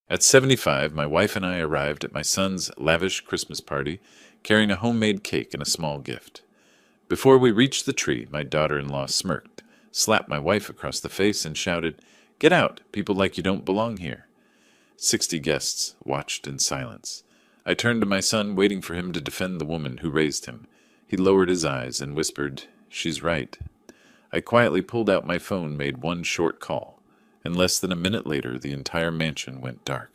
At 75, my wife and I arrived at my son's lavish Christmas party, carrying a homemade cake and a small gift. Before we reached the tree, my daughter-in-law smirked, slapped my wife across the face, and shouted, "Get out! People like you don't belong here." 60 guests watched in silence. I turned to my son, waiting for him to defend the woman who raised him. He lowered his eyes and whispered, "She's right." I quietly pulled out my phone, made one short call, and less than a minute later the entire mansion went dark.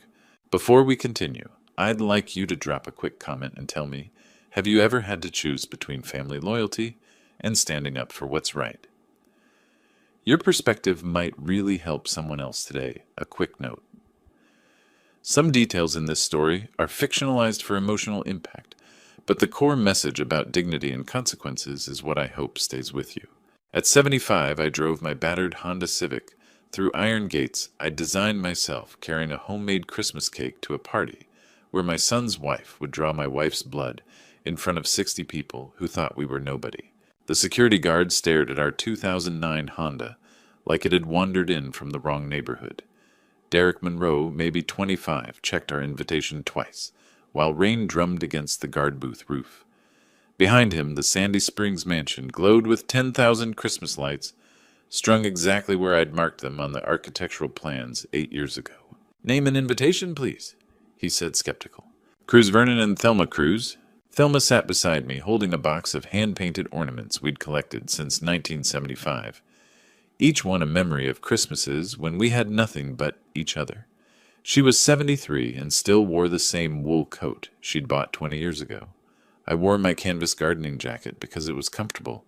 Before we continue, I'd like you to drop a quick comment and tell me, have you ever had to choose between family loyalty and standing up for what's right? Your perspective might really help someone else today. A quick note. Some details in this story are fictionalized for emotional impact, but the core message about dignity and consequences is what I hope stays with you. At 75, I drove my battered Honda Civic through iron gates I'd designed myself, carrying a homemade Christmas cake to a party where my son's wife would draw my wife's blood in front of 60 people who thought we were nobody. The security guard stared at our 2009 Honda like it had wandered in from the wrong neighborhood. Derek Monroe, maybe 25, checked our invitation twice, while rain drummed against the guard booth roof. Behind him, the Sandy Springs mansion glowed with 10,000 Christmas lights, strung exactly where I'd marked them on the architectural plans 8 years ago. "Name and invitation, please," he said, skeptical. "Cruz Vernon and Thelma Cruz." Thelma sat beside me, holding a box of hand-painted ornaments we'd collected since 1975. Each one a memory of Christmases when we had nothing but each other. She was 73 and still wore the same wool coat she'd bought 20 years ago. I wore my canvas gardening jacket because it was comfortable,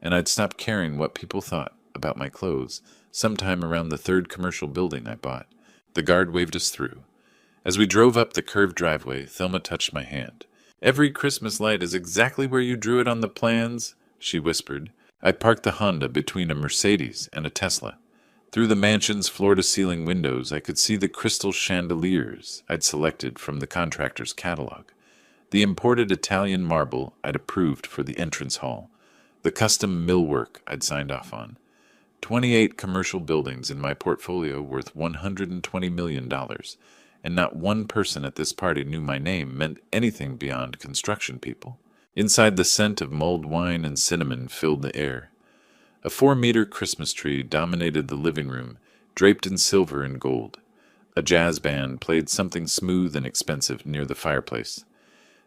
and I'd stopped caring what people thought about my clothes sometime around the third commercial building I bought. The guard waved us through. As we drove up the curved driveway, Thelma touched my hand. "Every Christmas light is exactly where you drew it on the plans," she whispered. I parked the Honda between a Mercedes and a Tesla. Through the mansion's floor-to-ceiling windows, I could see the crystal chandeliers I'd selected from the contractor's catalog, the imported Italian marble I'd approved for the entrance hall, the custom millwork I'd signed off on. 28 commercial buildings in my portfolio worth $120 million, and not one person at this party knew my name meant anything beyond construction people. Inside, the scent of mulled wine and cinnamon filled the air. A 4-meter Christmas tree dominated the living room, draped in silver and gold. A jazz band played something smooth and expensive near the fireplace.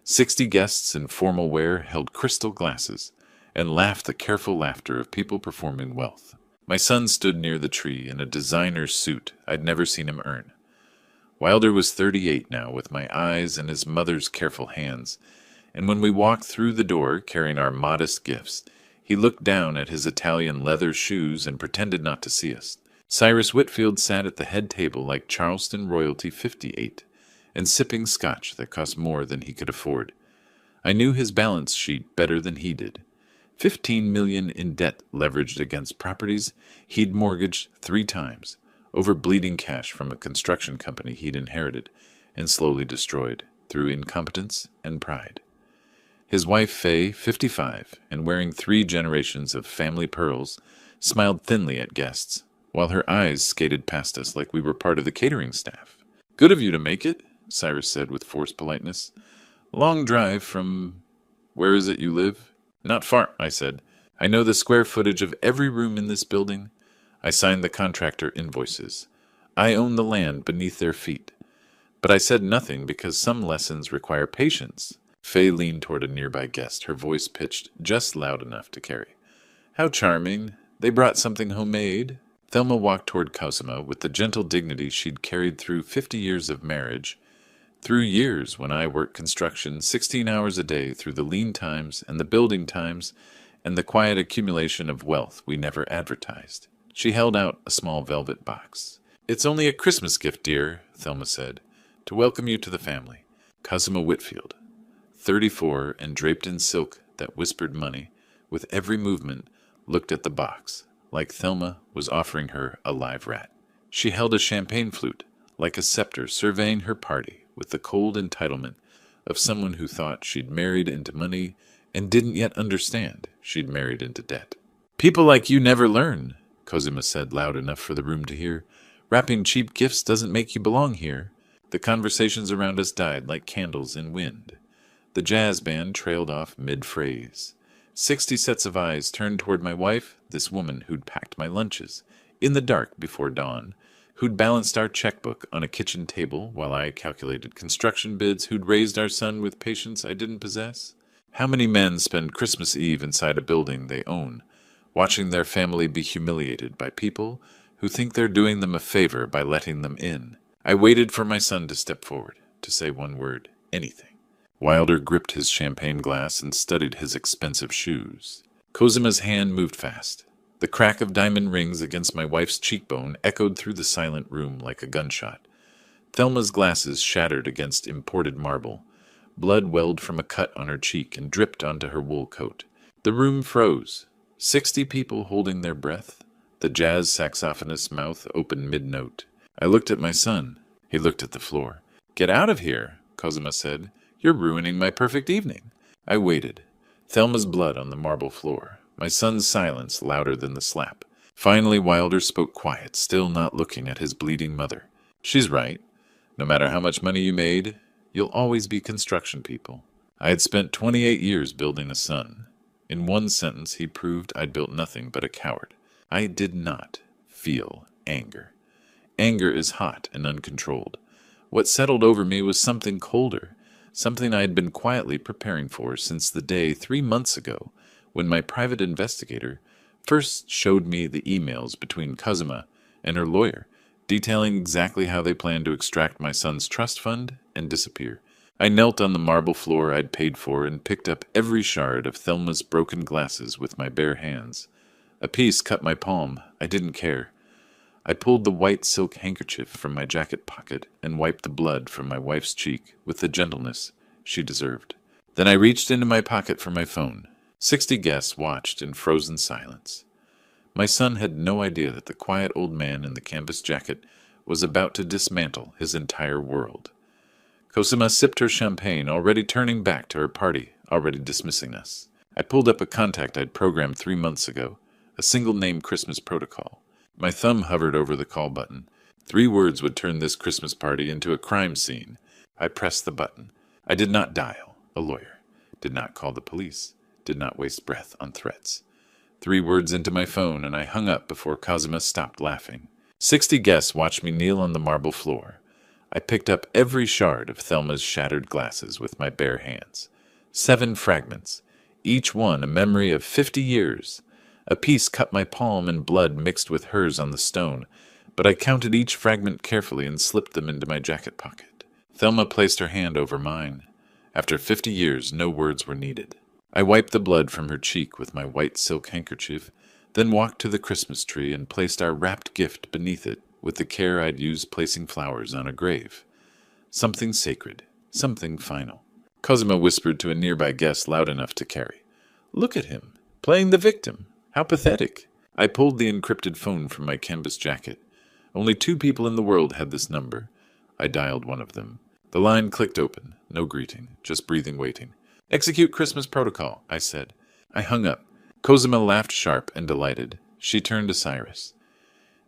60 guests in formal wear held crystal glasses and laughed the careful laughter of people performing wealth. My son stood near the tree in a designer's suit I'd never seen him earn. Wilder was 38 now, with my eyes and his mother's careful hands, and when we walked through the door carrying our modest gifts, he looked down at his Italian leather shoes and pretended not to see us. Cyrus Whitfield sat at the head table like Charleston royalty 58, and sipping scotch that cost more than he could afford. I knew his balance sheet better than he did. $15 million in debt leveraged against properties he'd mortgaged 3 times, over bleeding cash from a construction company he'd inherited and slowly destroyed through incompetence and pride. His wife, Faye, 55, and wearing 3 generations of family pearls, smiled thinly at guests, while her eyes skated past us like we were part of the catering staff. "Good of you to make it," Cyrus said with forced politeness. "Long drive from... where is it you live?" "Not far," I said. "I know the square footage of every room in this building." I signed the contractor invoices. I own the land beneath their feet. But I said nothing because some lessons require patience. Faye leaned toward a nearby guest, her voice pitched just loud enough to carry. "How charming. They brought something homemade." Thelma walked toward Cosima with the gentle dignity she'd carried through 50 years of marriage, through years when I worked construction 16 hours a day, through the lean times and the building times and the quiet accumulation of wealth we never advertised. She held out a small velvet box. "It's only a Christmas gift, dear," Thelma said, "to welcome you to the family. Cosima Whitfield, 34 and draped in silk that whispered money, with every movement, looked at the box, like Thelma was offering her a live rat. She held a champagne flute, like a scepter, surveying her party with the cold entitlement of someone who thought she'd married into money and didn't yet understand she'd married into debt. "People like you never learn," Cosima said loud enough for the room to hear. "Wrapping cheap gifts doesn't make you belong here." The conversations around us died like candles in wind. The jazz band trailed off mid-phrase. 60 sets of eyes turned toward my wife, this woman who'd packed my lunches, in the dark before dawn, who'd balanced our checkbook on a kitchen table while I calculated construction bids, who'd raised our son with patience I didn't possess. How many men spend Christmas Eve inside a building they own, watching their family be humiliated by people who think they're doing them a favor by letting them in? I waited for my son to step forward, to say one word, anything. Wilder gripped his champagne glass and studied his expensive shoes. Cozima's hand moved fast. The crack of diamond rings against my wife's cheekbone echoed through the silent room like a gunshot. Thelma's glasses shattered against imported marble. Blood welled from a cut on her cheek and dripped onto her wool coat. The room froze. 60 people holding their breath. The jazz saxophonist's mouth open mid-note. I looked at my son. He looked at the floor. "Get out of here," Cosima said. "You're ruining my perfect evening." I waited. Thelma's blood on the marble floor. My son's silence louder than the slap. Finally, Wilder spoke quiet, still not looking at his bleeding mother. "She's right. No matter how much money you made, you'll always be construction people." I had spent 28 years building a son. In one sentence, he proved I'd built nothing but a coward. I did not feel anger. Anger is hot and uncontrolled. What settled over me was something colder, something I had been quietly preparing for since the day 3 months ago when my private investigator first showed me the emails between Cosima and her lawyer, detailing exactly how they planned to extract my son's trust fund and disappear. I knelt on the marble floor I'd paid for and picked up every shard of Thelma's broken glasses with my bare hands. A piece cut my palm. I didn't care. I pulled the white silk handkerchief from my jacket pocket and wiped the blood from my wife's cheek with the gentleness she deserved. Then I reached into my pocket for my phone. 60 guests watched in frozen silence. My son had no idea that the quiet old man in the canvas jacket was about to dismantle his entire world. Cosima sipped her champagne, already turning back to her party, already dismissing us. I pulled up a contact I'd programmed 3 months ago, a single-name Christmas protocol. My thumb hovered over the call button. 3 words would turn this Christmas party into a crime scene. I pressed the button. I did not dial a lawyer, did not call the police, did not waste breath on threats. 3 words into my phone, and I hung up before Cosima stopped laughing. 60 guests watched me kneel on the marble floor. I picked up every shard of Thelma's shattered glasses with my bare hands. 7 fragments, each one a memory of 50 years. A piece cut my palm and blood mixed with hers on the stone, but I counted each fragment carefully and slipped them into my jacket pocket. Thelma placed her hand over mine. After 50 years, no words were needed. I wiped the blood from her cheek with my white silk handkerchief, then walked to the Christmas tree and placed our wrapped gift beneath it with the care I'd use placing flowers on a grave. Something sacred, something final. Cosima whispered to a nearby guest loud enough to carry. "Look at him, playing the victim. How pathetic." I pulled the encrypted phone from my canvas jacket. Only 2 people in the world had this number. I dialed one of them. The line clicked open. No greeting, just breathing waiting. "Execute Christmas protocol," I said. I hung up. Cosima laughed sharp and delighted. She turned to Cyrus.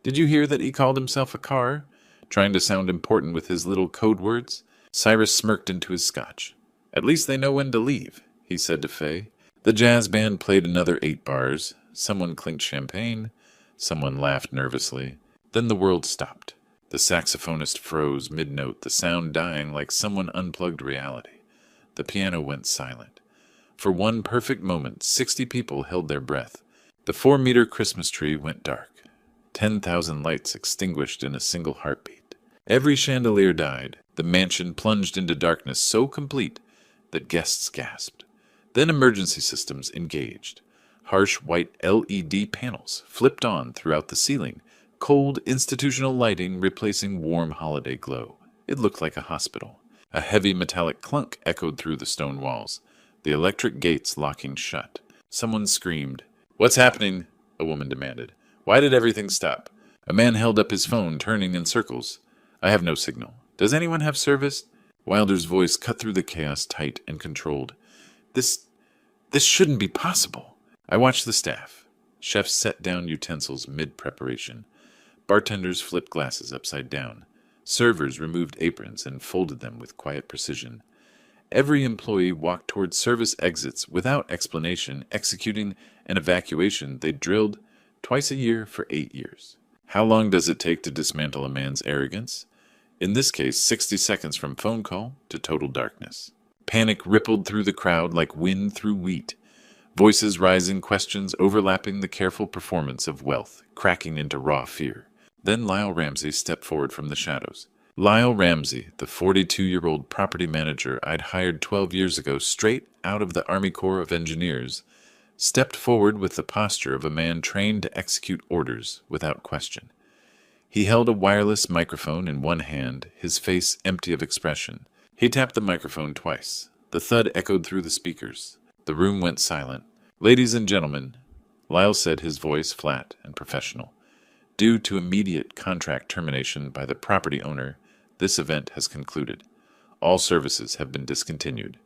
"Did you hear that he called himself a car? Trying to sound important with his little code words?" Cyrus smirked into his scotch. "At least they know when to leave," he said to Faye. The jazz band played another 8 bars. Someone clinked champagne. Someone laughed nervously. Then the world stopped. The saxophonist froze mid-note, the sound dying like someone unplugged reality. The piano went silent. For one perfect moment, 60 people held their breath. The 4-meter Christmas tree went dark. 10,000 lights extinguished in a single heartbeat. Every chandelier died. The mansion plunged into darkness so complete that guests gasped. Then emergency systems engaged. Harsh white LED panels flipped on throughout the ceiling, cold institutional lighting replacing warm holiday glow. It looked like a hospital. A heavy metallic clunk echoed through the stone walls, the electric gates locking shut. Someone screamed. "What's happening?" a woman demanded. "Why did everything stop?" A man held up his phone, turning in circles. "I have no signal. Does anyone have service?" Wilder's voice cut through the chaos, tight and controlled. This shouldn't be possible." I watched the staff. Chefs set down utensils mid-preparation. Bartenders flipped glasses upside down. Servers removed aprons and folded them with quiet precision. Every employee walked toward service exits without explanation, executing an evacuation they drilled twice a year for 8 years. How long does it take to dismantle a man's arrogance? In this case, 60 seconds from phone call to total darkness. Panic rippled through the crowd like wind through wheat. Voices rising, questions overlapping, the careful performance of wealth, cracking into raw fear. Then Lyle Ramsey stepped forward from the shadows. Lyle Ramsey, the 42-year-old property manager I'd hired 12 years ago straight out of the Army Corps of Engineers, stepped forward with the posture of a man trained to execute orders without question. He held a wireless microphone in one hand, his face empty of expression. He tapped the microphone twice. The thud echoed through the speakers. The room went silent. "Ladies and gentlemen," Lyle said, his voice flat and professional, "due to immediate contract termination by the property owner, this event has concluded. All services have been discontinued.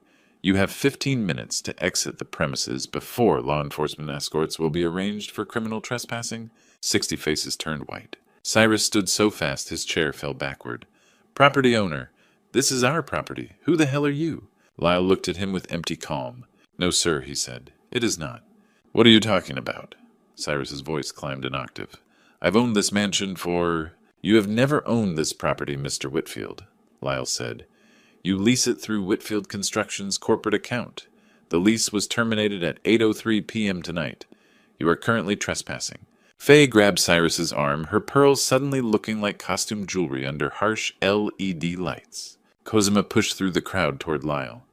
You have 15 minutes to exit the premises before law enforcement escorts will be arranged for criminal trespassing." 60 faces turned white. Cyrus stood so fast his chair fell backward. "Property owner, this is our property. Who the hell are you?" Lyle looked at him with empty calm. "No, sir," he said. "It is not." "What are you talking about?" Cyrus's voice climbed an octave. "I've owned this mansion for—" "You have never owned this property, Mr. Whitfield," Lyle said. "You lease it through Whitfield Construction's corporate account. The lease was terminated at 8:03 p.m. tonight. You are currently trespassing." Faye grabbed Cyrus's arm, her pearls suddenly looking like costume jewelry under harsh LED lights. Cosima pushed through the crowd toward Lyle.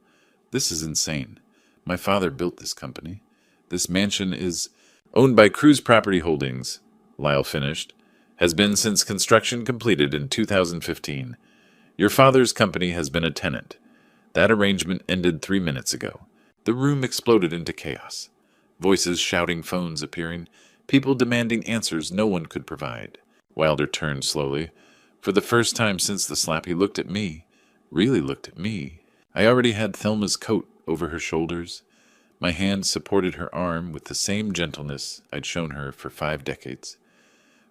"This is insane. My father built this company. This mansion is owned by Cruise Property Holdings," Lyle finished. "Has been since construction completed in 2015. Your father's company has been a tenant. That arrangement ended 3 minutes ago." The room exploded into chaos. Voices shouting, phones appearing, people demanding answers no one could provide. Wilder turned slowly. For the first time since the slap, he looked at me. Really looked at me. I already had Thelma's coat over her shoulders. My hand supported her arm with the same gentleness I'd shown her for 5 decades.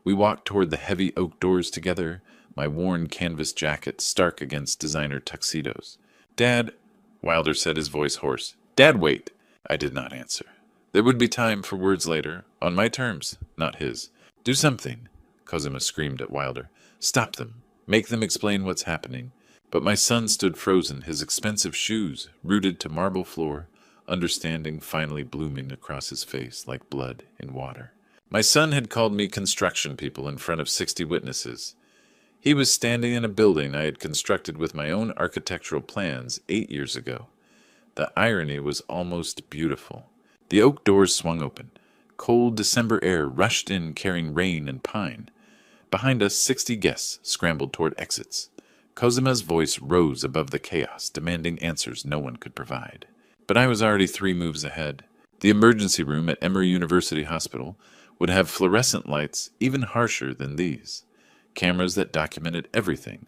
We walked toward the heavy oak doors together, my worn canvas jacket stark against designer tuxedos. "Dad," Wilder said, his voice hoarse. "Dad, wait." I did not answer. There would be time for words later, on my terms, not his. "Do something," Cosima screamed at Wilder. "Stop them. Make them explain what's happening." But my son stood frozen, his expensive shoes rooted to marble floor, understanding finally blooming across his face like blood in water. My son had called me construction people in front of 60 witnesses. He was standing in a building I had constructed with my own architectural plans 8 years ago. The irony was almost beautiful. The oak doors swung open. Cold December air rushed in carrying rain and pine. Behind us, 60 guests scrambled toward exits. Cosima's voice rose above the chaos, demanding answers no one could provide. But I was already 3 moves ahead. The emergency room at Emory University Hospital would have fluorescent lights even harsher than these. Cameras that documented everything.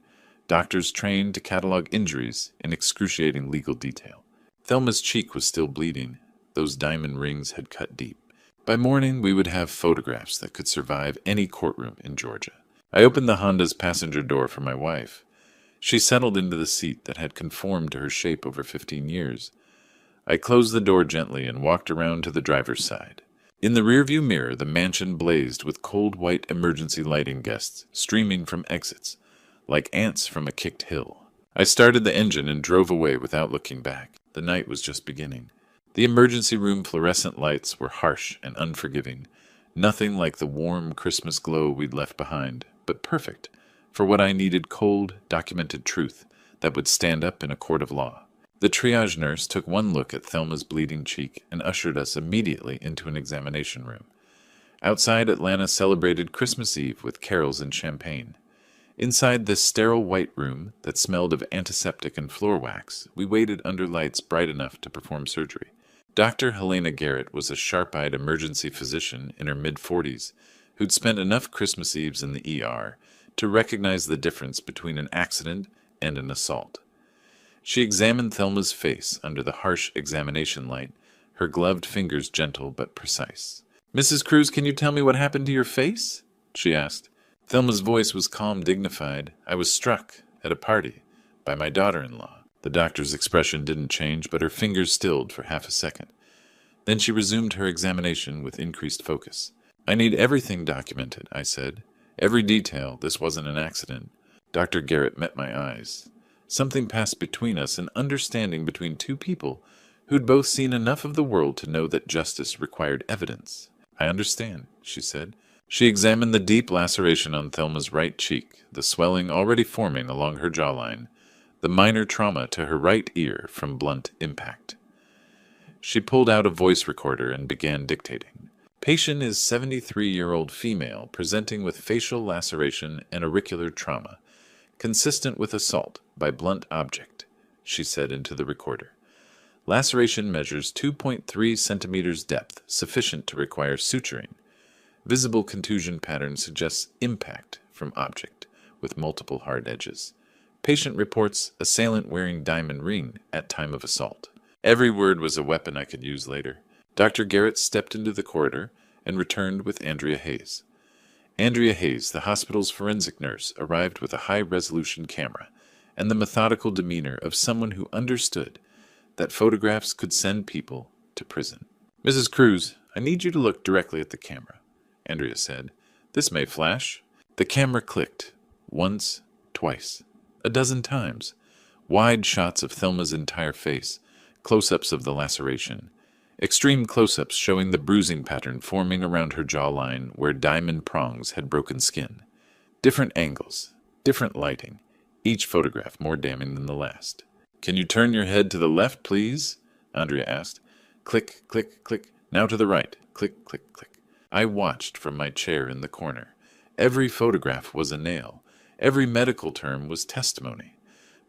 Doctors trained to catalog injuries in excruciating legal detail. Thelma's cheek was still bleeding. Those diamond rings had cut deep. By morning, we would have photographs that could survive any courtroom in Georgia. I opened the Honda's passenger door for my wife. She settled into the seat that had conformed to her shape over 15 years. I closed the door gently and walked around to the driver's side. In the rearview mirror, the mansion blazed with cold white emergency lighting guests streaming from exits, like ants from a kicked hill. I started the engine and drove away without looking back. The night was just beginning. The emergency room fluorescent lights were harsh and unforgiving, nothing like the warm Christmas glow we'd left behind, but perfect for what I needed: cold, documented truth that would stand up in a court of law. The triage nurse took one look at Thelma's bleeding cheek and ushered us immediately into an examination room. Outside, Atlanta celebrated Christmas Eve with carols and champagne. Inside this sterile white room that smelled of antiseptic and floor wax, we waited under lights bright enough to perform surgery. Dr. Helena Garrett was a sharp-eyed emergency physician in her mid-40s who'd spent enough Christmas Eves in the ER to recognize the difference between an accident and an assault. She examined Thelma's face under the harsh examination light, her gloved fingers gentle but precise. "Mrs. Cruz, can you tell me what happened to your face?" she asked. Thelma's voice was calm, dignified. I was struck, at a party, by my daughter-in-law. The doctor's expression didn't change, but her fingers stilled for half a second. Then she resumed her examination with increased focus. I need everything documented, I said. Every detail. This wasn't an accident. Dr. Garrett met my eyes. Something passed between us, an understanding between two people who'd both seen enough of the world to know that justice required evidence. I understand, she said. She examined the deep laceration on Thelma's right cheek, the swelling already forming along her jawline, the minor trauma to her right ear from blunt impact. She pulled out a voice recorder and began dictating. Patient is 73-year-old female presenting with facial laceration and auricular trauma, consistent with assault by blunt object, she said into the recorder. Laceration measures 2.3 centimeters depth, sufficient to require suturing. Visible contusion pattern suggests impact from object, with multiple hard edges. Patient reports assailant wearing diamond ring at time of assault. Every word was a weapon I could use later. Dr. Garrett stepped into the corridor and returned with Andrea Hayes. Andrea Hayes, the hospital's forensic nurse, arrived with a high-resolution camera and the methodical demeanor of someone who understood that photographs could send people to prison. Mrs. Cruz, I need you to look directly at the camera, Andrea said. This may flash. The camera clicked. Once, twice, a dozen times. Wide shots of Thelma's entire face, close-ups of the laceration. Extreme close-ups showing the bruising pattern forming around her jawline where diamond prongs had broken skin. Different angles, different lighting, each photograph more damning than the last. Can you turn your head to the left, please? Andrea asked. Click, click, click. Now to the right. Click, click, click. I watched from my chair in the corner. Every photograph was a nail. Every medical term was testimony.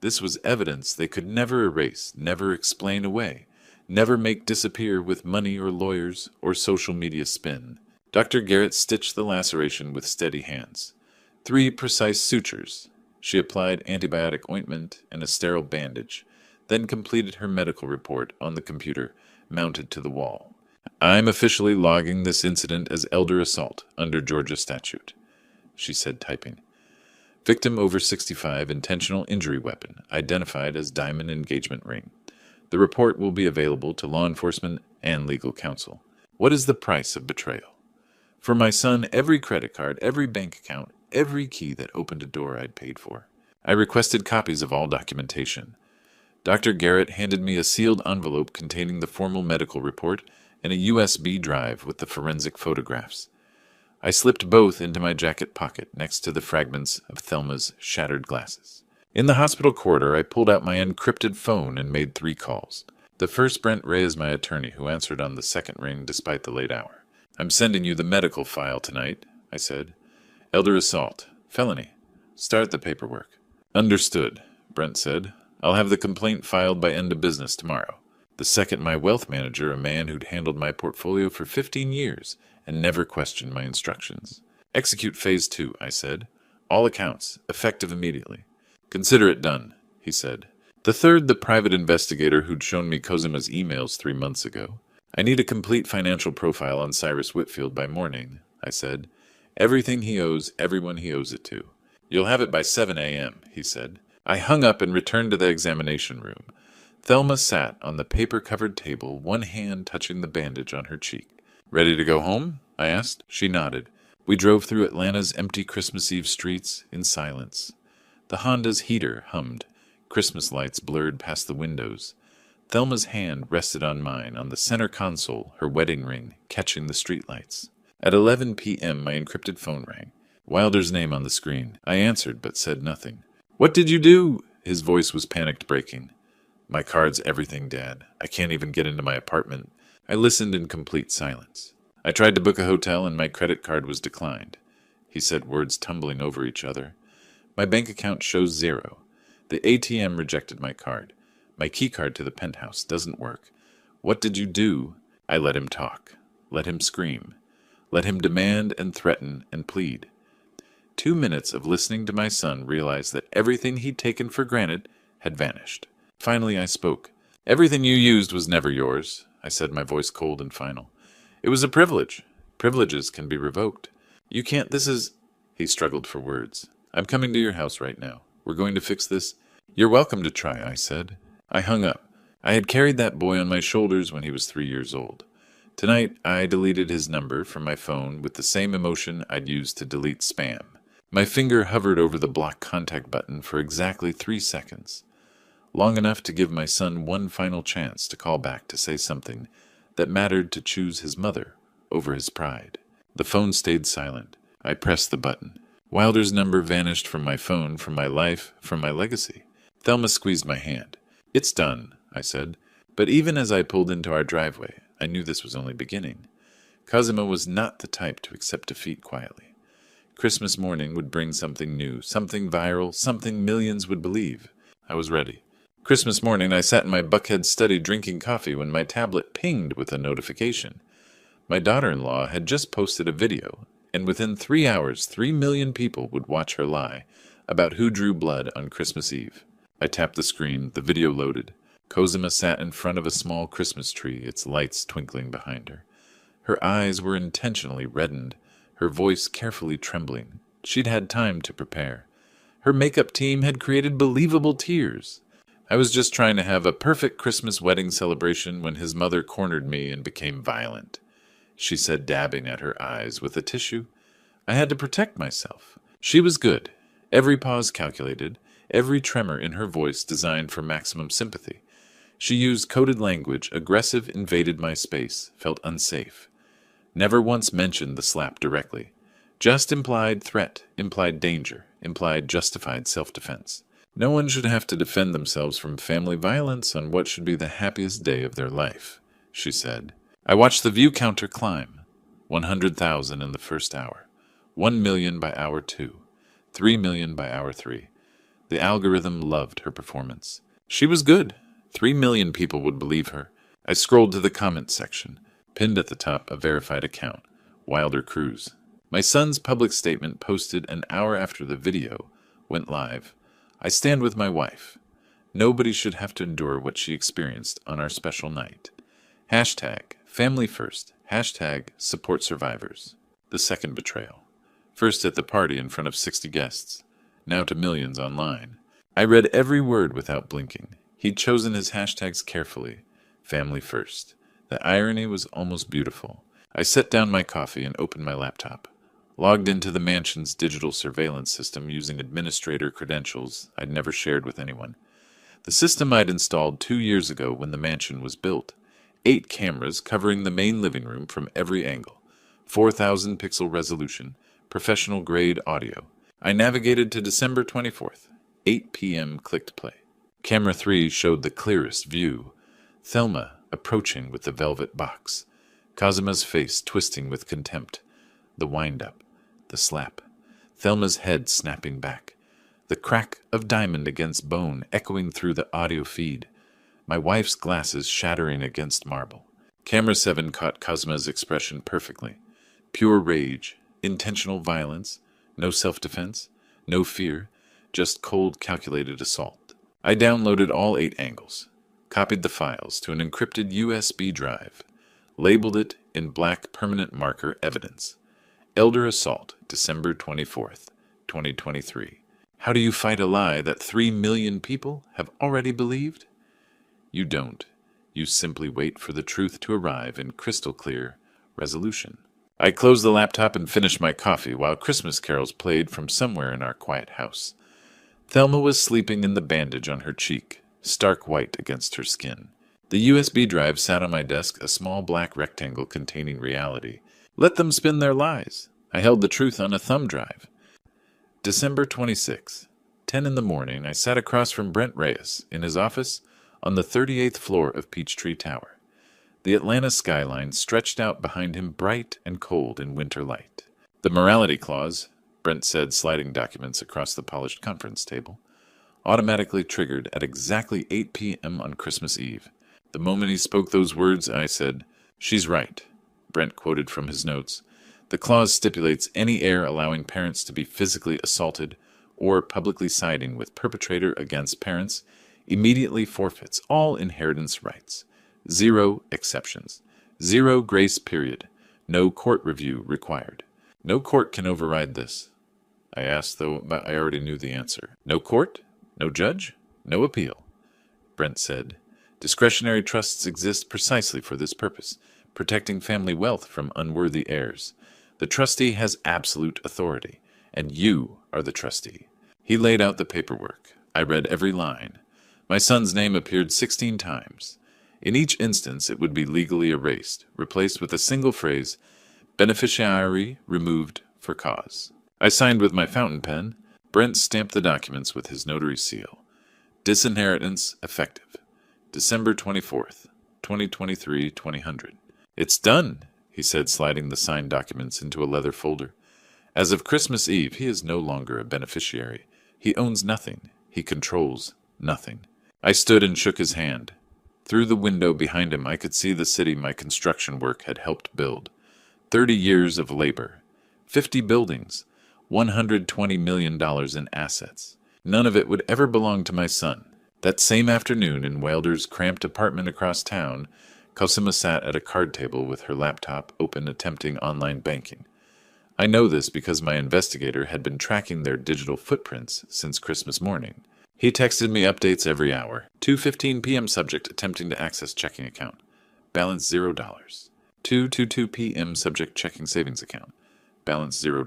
This was evidence they could never erase, never explain away, never make disappear with money or lawyers or social media spin. Dr. Garrett stitched the laceration with steady hands. 3 precise sutures. She applied antibiotic ointment and a sterile bandage, then completed her medical report on the computer mounted to the wall. I'm officially logging this incident as elder assault under Georgia statute, she said, typing. Victim over 65, intentional injury weapon, identified as diamond engagement ring. The report will be available to law enforcement and legal counsel. What is the price of betrayal? For my son, every credit card, every bank account, every key that opened a door I'd paid for. I requested copies of all documentation. Dr. Garrett handed me a sealed envelope containing the formal medical report and a USB drive with the forensic photographs. I slipped both into my jacket pocket next to the fragments of Thelma's shattered glasses. In the hospital corridor, I pulled out my encrypted phone and made 3 calls. The first Brent Reyes, my attorney, who answered on the second ring despite the late hour. I'm sending you the medical file tonight, I said. Elder assault. Felony. Start the paperwork. Understood, Brent said. I'll have the complaint filed by end of business tomorrow. The second, my wealth manager, a man who'd handled my portfolio for 15 years and never questioned my instructions. Execute phase 2, I said. All accounts, effective immediately. Consider it done, he said. The third, the private investigator who'd shown me Kozima's emails 3 months ago. I need a complete financial profile on Cyrus Whitfield by morning, I said. Everything he owes, everyone he owes it to. You'll have it by 7 a.m., he said. I hung up and returned to the examination room. Thelma sat on the paper-covered table, one hand touching the bandage on her cheek. Ready to go home? I asked. She nodded. We drove through Atlanta's empty Christmas Eve streets in silence. The Honda's heater hummed. Christmas lights blurred past the windows. Thelma's hand rested on mine, on the center console, her wedding ring, catching the streetlights. At 11 p.m., my encrypted phone rang. Wilder's name on the screen. I answered, but said nothing. What did you do? His voice was panicked-breaking. My card's everything, Dad. I can't even get into my apartment. I listened in complete silence. I tried to book a hotel, and my credit card was declined. He said, words tumbling over each other. My bank account shows 0. The ATM rejected my card. My key card to the penthouse doesn't work. What did you do? I let him talk. Let him scream. Let him demand and threaten and plead. 2 minutes of listening to my son realized that everything he'd taken for granted had vanished. Finally I spoke. Everything you used was never yours, I said, my voice cold and final. It was a privilege. Privileges can be revoked. You can't, this is... He struggled for words. I'm coming to your house right now. We're going to fix this. You're welcome to try, I said. I hung up. I had carried that boy on my shoulders when he was 3 years old. Tonight, I deleted his number from my phone with the same emotion I'd used to delete spam. My finger hovered over the block contact button for exactly 3 seconds, long enough to give my son one final chance to call back to say something that mattered, to choose his mother over his pride. The phone stayed silent. I pressed the button. Wilder's number vanished from my phone, from my life, from my legacy. Thelma squeezed my hand. It's done, I said. But even as I pulled into our driveway, I knew this was only beginning. Cosima was not the type to accept defeat quietly. Christmas morning would bring something new, something viral, something millions would believe. I was ready. Christmas morning, I sat in my Buckhead study drinking coffee when my tablet pinged with a notification. My daughter-in-law had just posted a video, and within 3 hours, 3 million people would watch her lie about who drew blood on Christmas Eve. I tapped the screen. The video loaded. Cosima sat in front of a small Christmas tree, its lights twinkling behind her. Her eyes were intentionally reddened, her voice carefully trembling. She'd had time to prepare. Her makeup team had created believable tears. I was just trying to have a perfect Christmas wedding celebration when his mother cornered me and became violent. She said, dabbing at her eyes with a tissue. I had to protect myself. She was good. Every pause calculated, every tremor in her voice designed for maximum sympathy. She used coded language. Aggressive, invaded my space, felt unsafe. Never once mentioned the slap directly. Just implied threat, implied danger, implied justified self-defense. No one should have to defend themselves from family violence on what should be the happiest day of their life, she said. I watched the view counter climb. 100,000 in the first hour. 1 million by hour 2. 3 million by hour 3. The algorithm loved her performance. She was good. 3 million people would believe her. I scrolled to the comments section. Pinned at the top, a verified account. Wilder Cruz. My son's public statement, posted an hour after the video went live. I stand with my wife. Nobody should have to endure what she experienced on our special night. Hashtag family first. Hashtag support survivors. The second betrayal. First at the party in front of 60 guests. Now to millions online. I read every word without blinking. He'd chosen his hashtags carefully. Family first. The irony was almost beautiful. I set down my coffee and opened my laptop. Logged into the mansion's digital surveillance system using administrator credentials I'd never shared with anyone. The system I'd installed 2 years ago when the mansion was built. 8 cameras covering the main living room from every angle. 4,000 pixel resolution. Professional-grade audio. I navigated to December 24th. 8 p.m. clicked play. Camera 3 showed the clearest view. Thelma approaching with the velvet box. Cosima's face twisting with contempt. The wind-up. The slap. Thelma's head snapping back. The crack of diamond against bone echoing through the audio feed. My wife's glasses shattering against marble. Camera 7 caught Cosima's expression perfectly. Pure rage. Intentional violence. No self-defense. No fear. Just cold, calculated assault. I downloaded all 8 angles. Copied the files to an encrypted USB drive. Labeled it in black permanent marker evidence. Elder Assault, December 24th, 2023. How do you fight a lie that 3 million people have already believed? You don't. You simply wait for the truth to arrive in crystal clear resolution. I closed the laptop and finished my coffee while Christmas carols played from somewhere in our quiet house. Thelma was sleeping in the bandage on her cheek, stark white against her skin. The USB drive sat on my desk, a small black rectangle containing reality. Let them spin their lies. I held the truth on a thumb drive. December 26th, 10 in the morning, I sat across from Brent Reyes in his office on the 38th floor of Peachtree Tower. The Atlanta skyline stretched out behind him, bright and cold in winter light. The morality clause, Brent said, sliding documents across the polished conference table, automatically triggered at exactly 8 p.m. on Christmas Eve. The moment he spoke those words, I said, "She's right." Brent quoted from his notes. The clause stipulates any heir allowing parents to be physically assaulted or publicly siding with perpetrator against parents immediately forfeits all inheritance rights. 0 exceptions. 0 grace period. No court review required. No court can override this. I asked, though I already knew the answer. No court? No judge? No appeal? Brent said, discretionary trusts exist precisely for this purpose, protecting family wealth from unworthy heirs. The trustee has absolute authority, and you are the trustee. He laid out the paperwork. I read every line. My son's name appeared 16 times. In each instance, it would be legally erased, replaced with a single phrase, beneficiary removed for cause. I signed with my fountain pen. Brent stamped the documents with his notary seal. Disinheritance effective. December 24th, 2023, 2000. It's done, he said, sliding the signed documents into a leather folder. As of Christmas Eve, he is no longer a beneficiary. He owns nothing. He controls nothing. I stood and shook his hand. Through the window behind him, I could see the city my construction work had helped build. 30 years of labor. 50 buildings. $120 million in assets. None of it would ever belong to my son. That same afternoon, in Wilder's cramped apartment across town, Cosima sat at a card table with her laptop open, attempting online banking. I know this because my investigator had been tracking their digital footprints since Christmas morning. He texted me updates every hour. 2:15 p.m. subject attempting to access checking account. Balance $0. 2:22 p.m. subject checking savings account. Balance $0.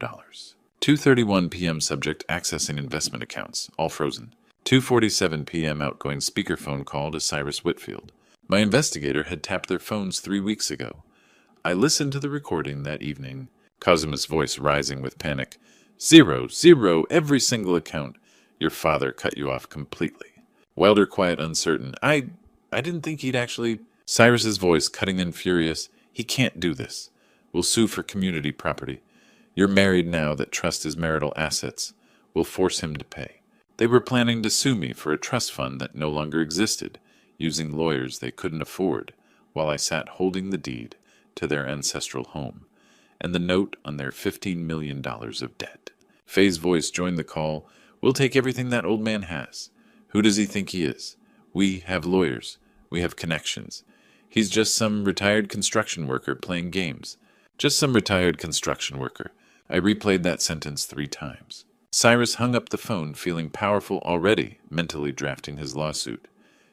2:31 p.m. subject accessing investment accounts, all frozen. 2:47 p.m. outgoing speakerphone call to Cyrus Whitfield. My investigator had tapped their phones 3 weeks ago. I listened to the recording that evening, Cosima's voice rising with panic. 0, 0, every single account. Your father cut you off completely. Wilder quiet, uncertain. I didn't think he'd actually... Cyrus's voice cutting in furious. He can't do this. We'll sue for community property. You're married now that trust is marital assets. We'll force him to pay. They were planning to sue me for a trust fund that no longer existed, using lawyers they couldn't afford, while I sat holding the deed to their ancestral home, and the note on their $15 million of debt. Faye's voice joined the call. We'll take everything that old man has. Who does he think he is? We have lawyers. We have connections. He's just some retired construction worker playing games. Just some retired construction worker. I replayed that sentence 3 times. Cyrus hung up the phone, feeling powerful already, mentally drafting his lawsuit.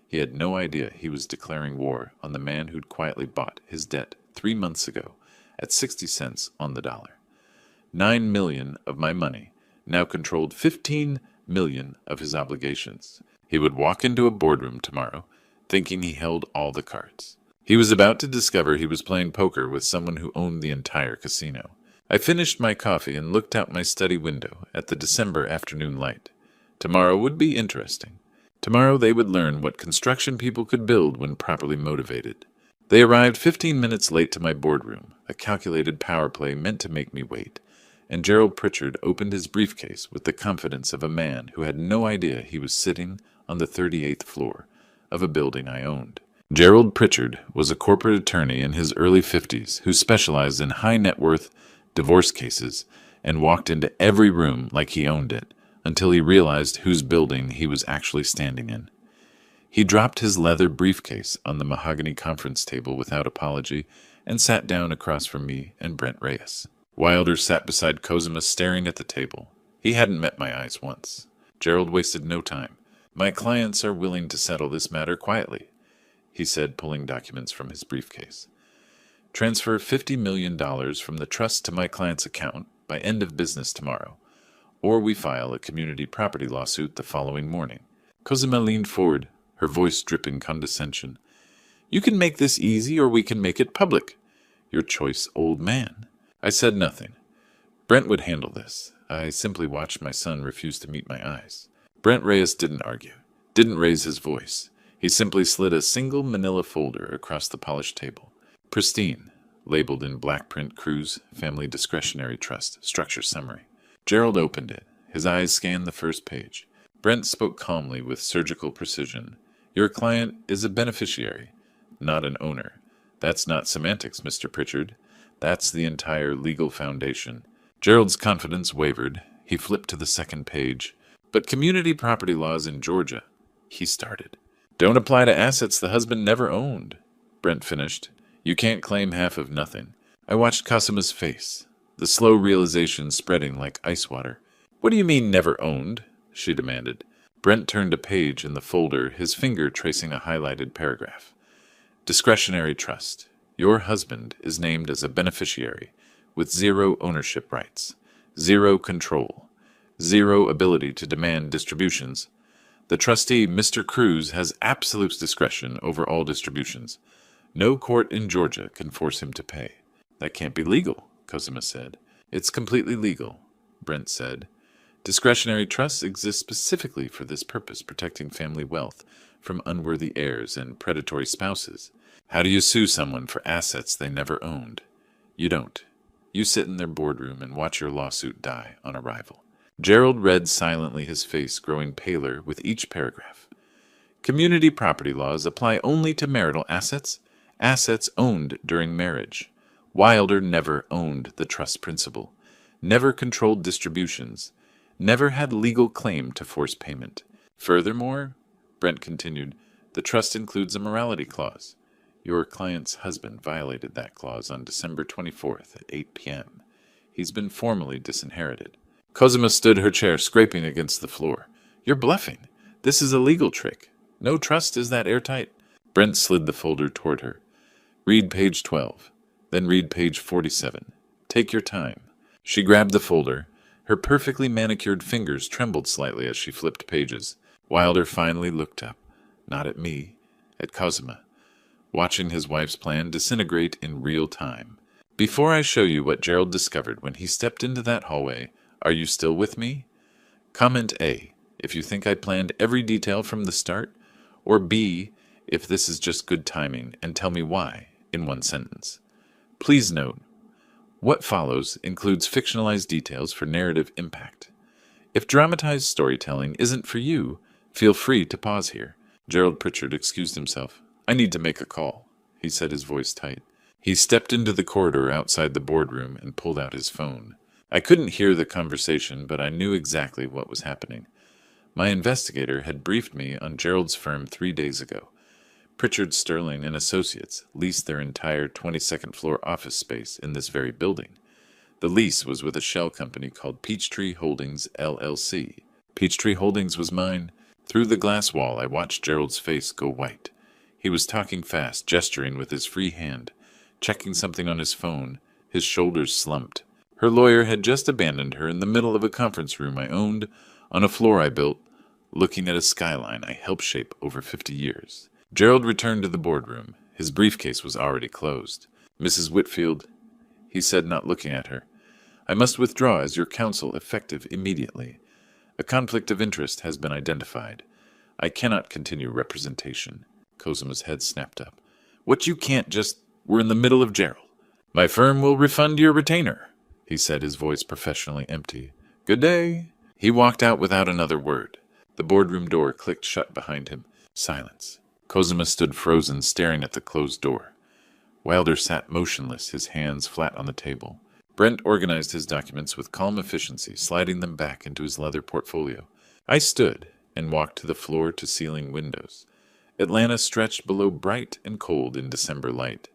He had no idea he was declaring war on the man who'd quietly bought his debt 3 months ago at 60 cents on the dollar. 9 million of my money now controlled 15 million of his obligations. He would walk into a boardroom tomorrow, thinking he held all the cards. He was about to discover he was playing poker with someone who owned the entire casino. I finished my coffee and looked out my study window at the December afternoon light. Tomorrow would be interesting. Tomorrow they would learn what construction people could build when properly motivated. They arrived 15 minutes late to my boardroom, a calculated power play meant to make me wait, and Gerald Pritchard opened his briefcase with the confidence of a man who had no idea he was sitting on the 38th floor of a building I owned. Gerald Pritchard was a corporate attorney in his early 50s who specialized in high-net-worth divorce cases and walked into every room like he owned it until he realized whose building he was actually standing in. He dropped his leather briefcase on the mahogany conference table without apology and sat down across from me and Brent Reyes. Wilder sat beside Cosima, staring at the table. He hadn't met my eyes once. Gerald wasted no time. My clients are willing to settle this matter quietly, he said, pulling documents from his briefcase. Transfer $50 million from the trust to my client's account by end of business tomorrow, or we file a community property lawsuit the following morning. Cosima leaned forward, her voice dripping condescension. You can make this easy, or we can make it public. Your choice, old man. I said nothing. Brent would handle this. I simply watched my son refuse to meet my eyes. Brent Reyes didn't argue, didn't raise his voice. He simply slid a single manila folder across the polished table. Pristine, labeled in black print Cruz Family Discretionary Trust, Structure Summary. Gerald opened it. His eyes scanned the first page. Brent spoke calmly with surgical precision. Your client is a beneficiary, not an owner. That's not semantics, Mr. Pritchard. That's the entire legal foundation. Gerald's confidence wavered. He flipped to the second page. But community property laws in Georgia, he started, don't apply to assets the husband never owned. Brent finished. You can't claim half of nothing. I watched Cosima's face, the slow realization spreading like ice water. What do you mean never owned? She demanded. Brent turned a page in the folder, his finger tracing a highlighted paragraph. Discretionary trust. Your husband is named as a beneficiary, with 0 ownership rights, 0 control, 0 ability to demand distributions. The trustee, Mr. Cruz, has absolute discretion over all distributions. No court in Georgia can force him to pay. That can't be legal, Cosima said. It's completely legal, Brent said. Discretionary trusts exist specifically for this purpose, protecting family wealth from unworthy heirs and predatory spouses. How do you sue someone for assets they never owned? You don't. You sit in their boardroom and watch your lawsuit die on arrival. Gerald read silently, his face growing paler with each paragraph. Community property laws apply only to marital assets, assets owned during marriage. Wilder never owned the trust principal, never controlled distributions, never had legal claim to force payment. Furthermore, Brent continued, the trust includes a morality clause. Your client's husband violated that clause on December 24th at 8 p.m. He's been formally disinherited. Cosima stood her chair, scraping against the floor. You're bluffing. This is a legal trick. No trust is that airtight. Brent slid the folder toward her. Read page 12. Then read page 47. Take your time. She grabbed the folder. Her perfectly manicured fingers trembled slightly as she flipped pages. Wilder finally looked up. Not at me. At Cosima. Watching his wife's plan disintegrate in real time. Before I show you what Gerald discovered when he stepped into that hallway, are you still with me? Comment A, if you think I planned every detail from the start, or B, if this is just good timing, and tell me why, in one sentence. Please note, what follows includes fictionalized details for narrative impact. If dramatized storytelling isn't for you, feel free to pause here. Gerald Pritchard excused himself. I need to make a call, he said, his voice tight. He stepped into the corridor outside the boardroom and pulled out his phone. I couldn't hear the conversation, but I knew exactly what was happening. My investigator had briefed me on Gerald's firm 3 days ago. Pritchard, Sterling and Associates leased their entire 22nd floor office space in this very building. The lease was with a shell company called Peachtree Holdings, LLC. Peachtree Holdings was mine. Through the glass wall, I watched Gerald's face go white. He was talking fast, gesturing with his free hand, checking something on his phone. His shoulders slumped. Her lawyer had just abandoned her in the middle of a conference room I owned, on a floor I built, looking at a skyline I helped shape over 50 years. Gerald returned to the boardroom. His briefcase was already closed. Mrs. Whitfield, he said, not looking at her, I must withdraw as your counsel effective immediately. A conflict of interest has been identified. I cannot continue representation. Cosima's head snapped up. What, you can't just... We're in the middle of Gerald. My firm will refund your retainer, he said, his voice professionally empty. Good day. He walked out without another word. The boardroom door clicked shut behind him. Silence. Cosima stood frozen, staring at the closed door. Wilder sat motionless, his hands flat on the table. Brent organized his documents with calm efficiency, sliding them back into his leather portfolio. I stood and walked to the floor-to-ceiling windows. Atlanta stretched below bright and cold in December light.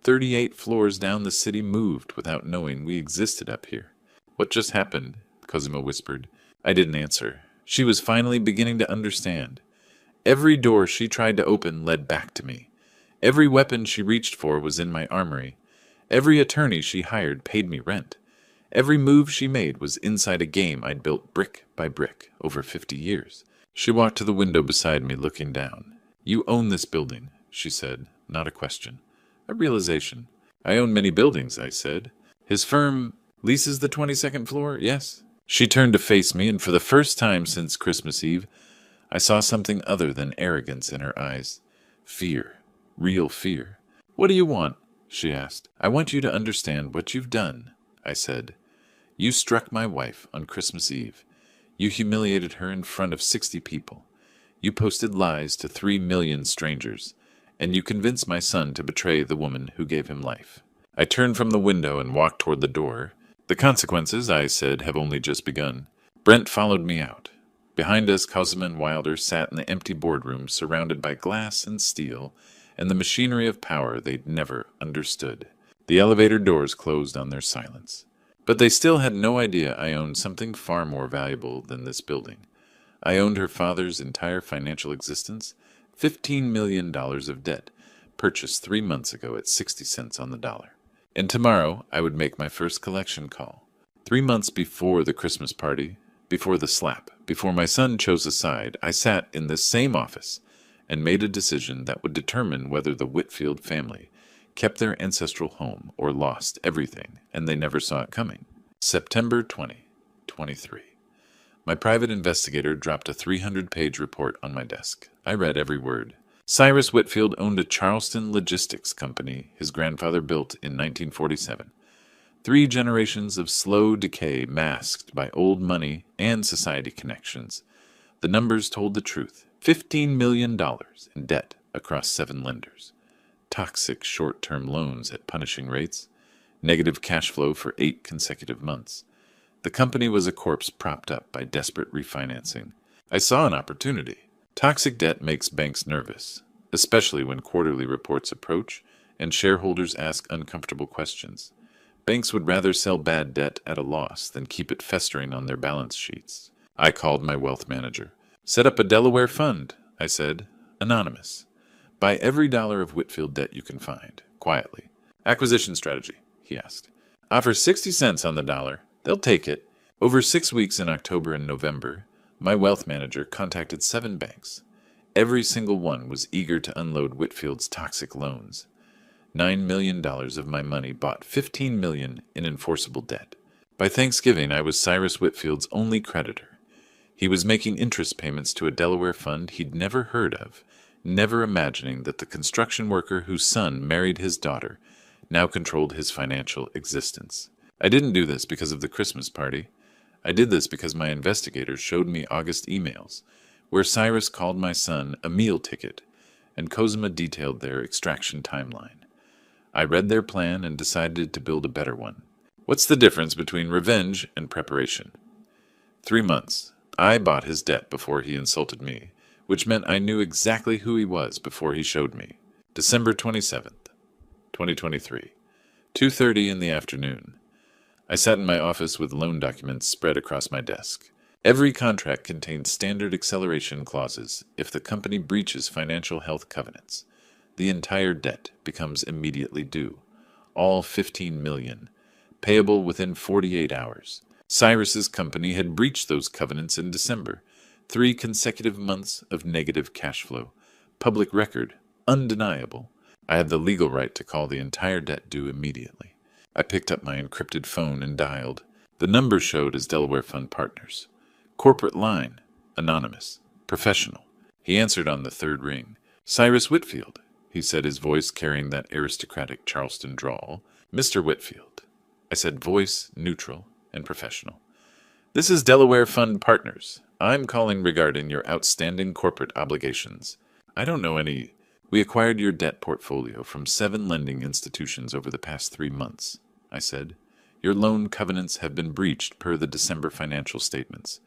38 floors down the city moved without knowing we existed up here. What just happened? Cosima whispered. I didn't answer. She was finally beginning to understand. Every door she tried to open led back to me. Every weapon she reached for was in my armory. Every attorney she hired paid me rent. Every move she made was inside a game I'd built brick by brick over 50 years. She walked to the window beside me, looking down. You own this building, she said, not a question. A realization. I own many buildings, I said. His firm leases the 22nd floor, yes. She turned to face me, and for the first time since Christmas Eve, I saw something other than arrogance in her eyes. Fear. Real fear. What do you want? She asked. I want you to understand what you've done, I said. You struck my wife on Christmas Eve. You humiliated her in front of 60 people. You posted lies to 3 million strangers. And you convinced my son to betray the woman who gave him life. I turned from the window and walked toward the door. The consequences, I said, have only just begun. Brent followed me out. Behind us, Cosima and Wilder sat in the empty boardroom, surrounded by glass and steel and the machinery of power they'd never understood. The elevator doors closed on their silence. But they still had no idea I owned something far more valuable than this building. I owned her father's entire financial existence, $15 million of debt, purchased 3 months ago at 60 cents on the dollar. And tomorrow I would make my first collection call. 3 months before the Christmas party, before the slap, before my son chose a side, I sat in this same office and made a decision that would determine whether the Whitfield family kept their ancestral home or lost everything, and they never saw it coming. September 2023. My private investigator dropped a 300-page report on my desk. I read every word. Cyrus Whitfield owned a Charleston logistics company his grandfather built in 1947. 3 generations of slow decay masked by old money and society connections. The numbers told the truth. $15 million in debt across 7 lenders. Toxic short-term loans at punishing rates. Negative cash flow for 8 consecutive months. The company was a corpse propped up by desperate refinancing. I saw an opportunity. Toxic debt makes banks nervous, especially when quarterly reports approach and shareholders ask uncomfortable questions. Banks would rather sell bad debt at a loss than keep it festering on their balance sheets. I called my wealth manager. Set up a Delaware fund, I said, anonymous. Buy every dollar of Whitfield debt you can find, quietly. Acquisition strategy, he asked. Offer 60 cents on the dollar. They'll take it. Over 6 weeks in October and November, my wealth manager contacted 7 banks. Every single one was eager to unload Whitfield's toxic loans. $9 million of my money bought $15 million in enforceable debt. By Thanksgiving, I was Cyrus Whitfield's only creditor. He was making interest payments to a Delaware fund he'd never heard of, never imagining that the construction worker whose son married his daughter now controlled his financial existence. I didn't do this because of the Christmas party. I did this because my investigators showed me August emails, where Cyrus called my son a meal ticket, and Cosima detailed their extraction timeline. I read their plan and decided to build a better one. What's the difference between revenge and preparation? 3 months. I bought his debt before he insulted me, which meant I knew exactly who he was before he showed me. December 27th, 2023, 2:30 in the afternoon. I sat in my office with loan documents spread across my desk. Every contract contains standard acceleration clauses if the company breaches financial health covenants. The entire debt becomes immediately due, all $15 million, payable within 48 hours. Cyrus's company had breached those covenants in December. 3 consecutive months of negative cash flow. Public record, undeniable. I had the legal right to call the entire debt due immediately. I picked up my encrypted phone and dialed. The number showed as Delaware Fund Partners. Corporate line, anonymous, professional. He answered on the 3rd ring. Cyrus Whitfield, he said, his voice carrying that aristocratic Charleston drawl. Mr. Whitfield. I said voice, neutral, and professional. This is Delaware Fund Partners. I'm calling regarding your outstanding corporate obligations. I don't know any. We acquired your debt portfolio from 7 lending institutions over the past 3 months, I said. Your loan covenants have been breached per the December financial statements.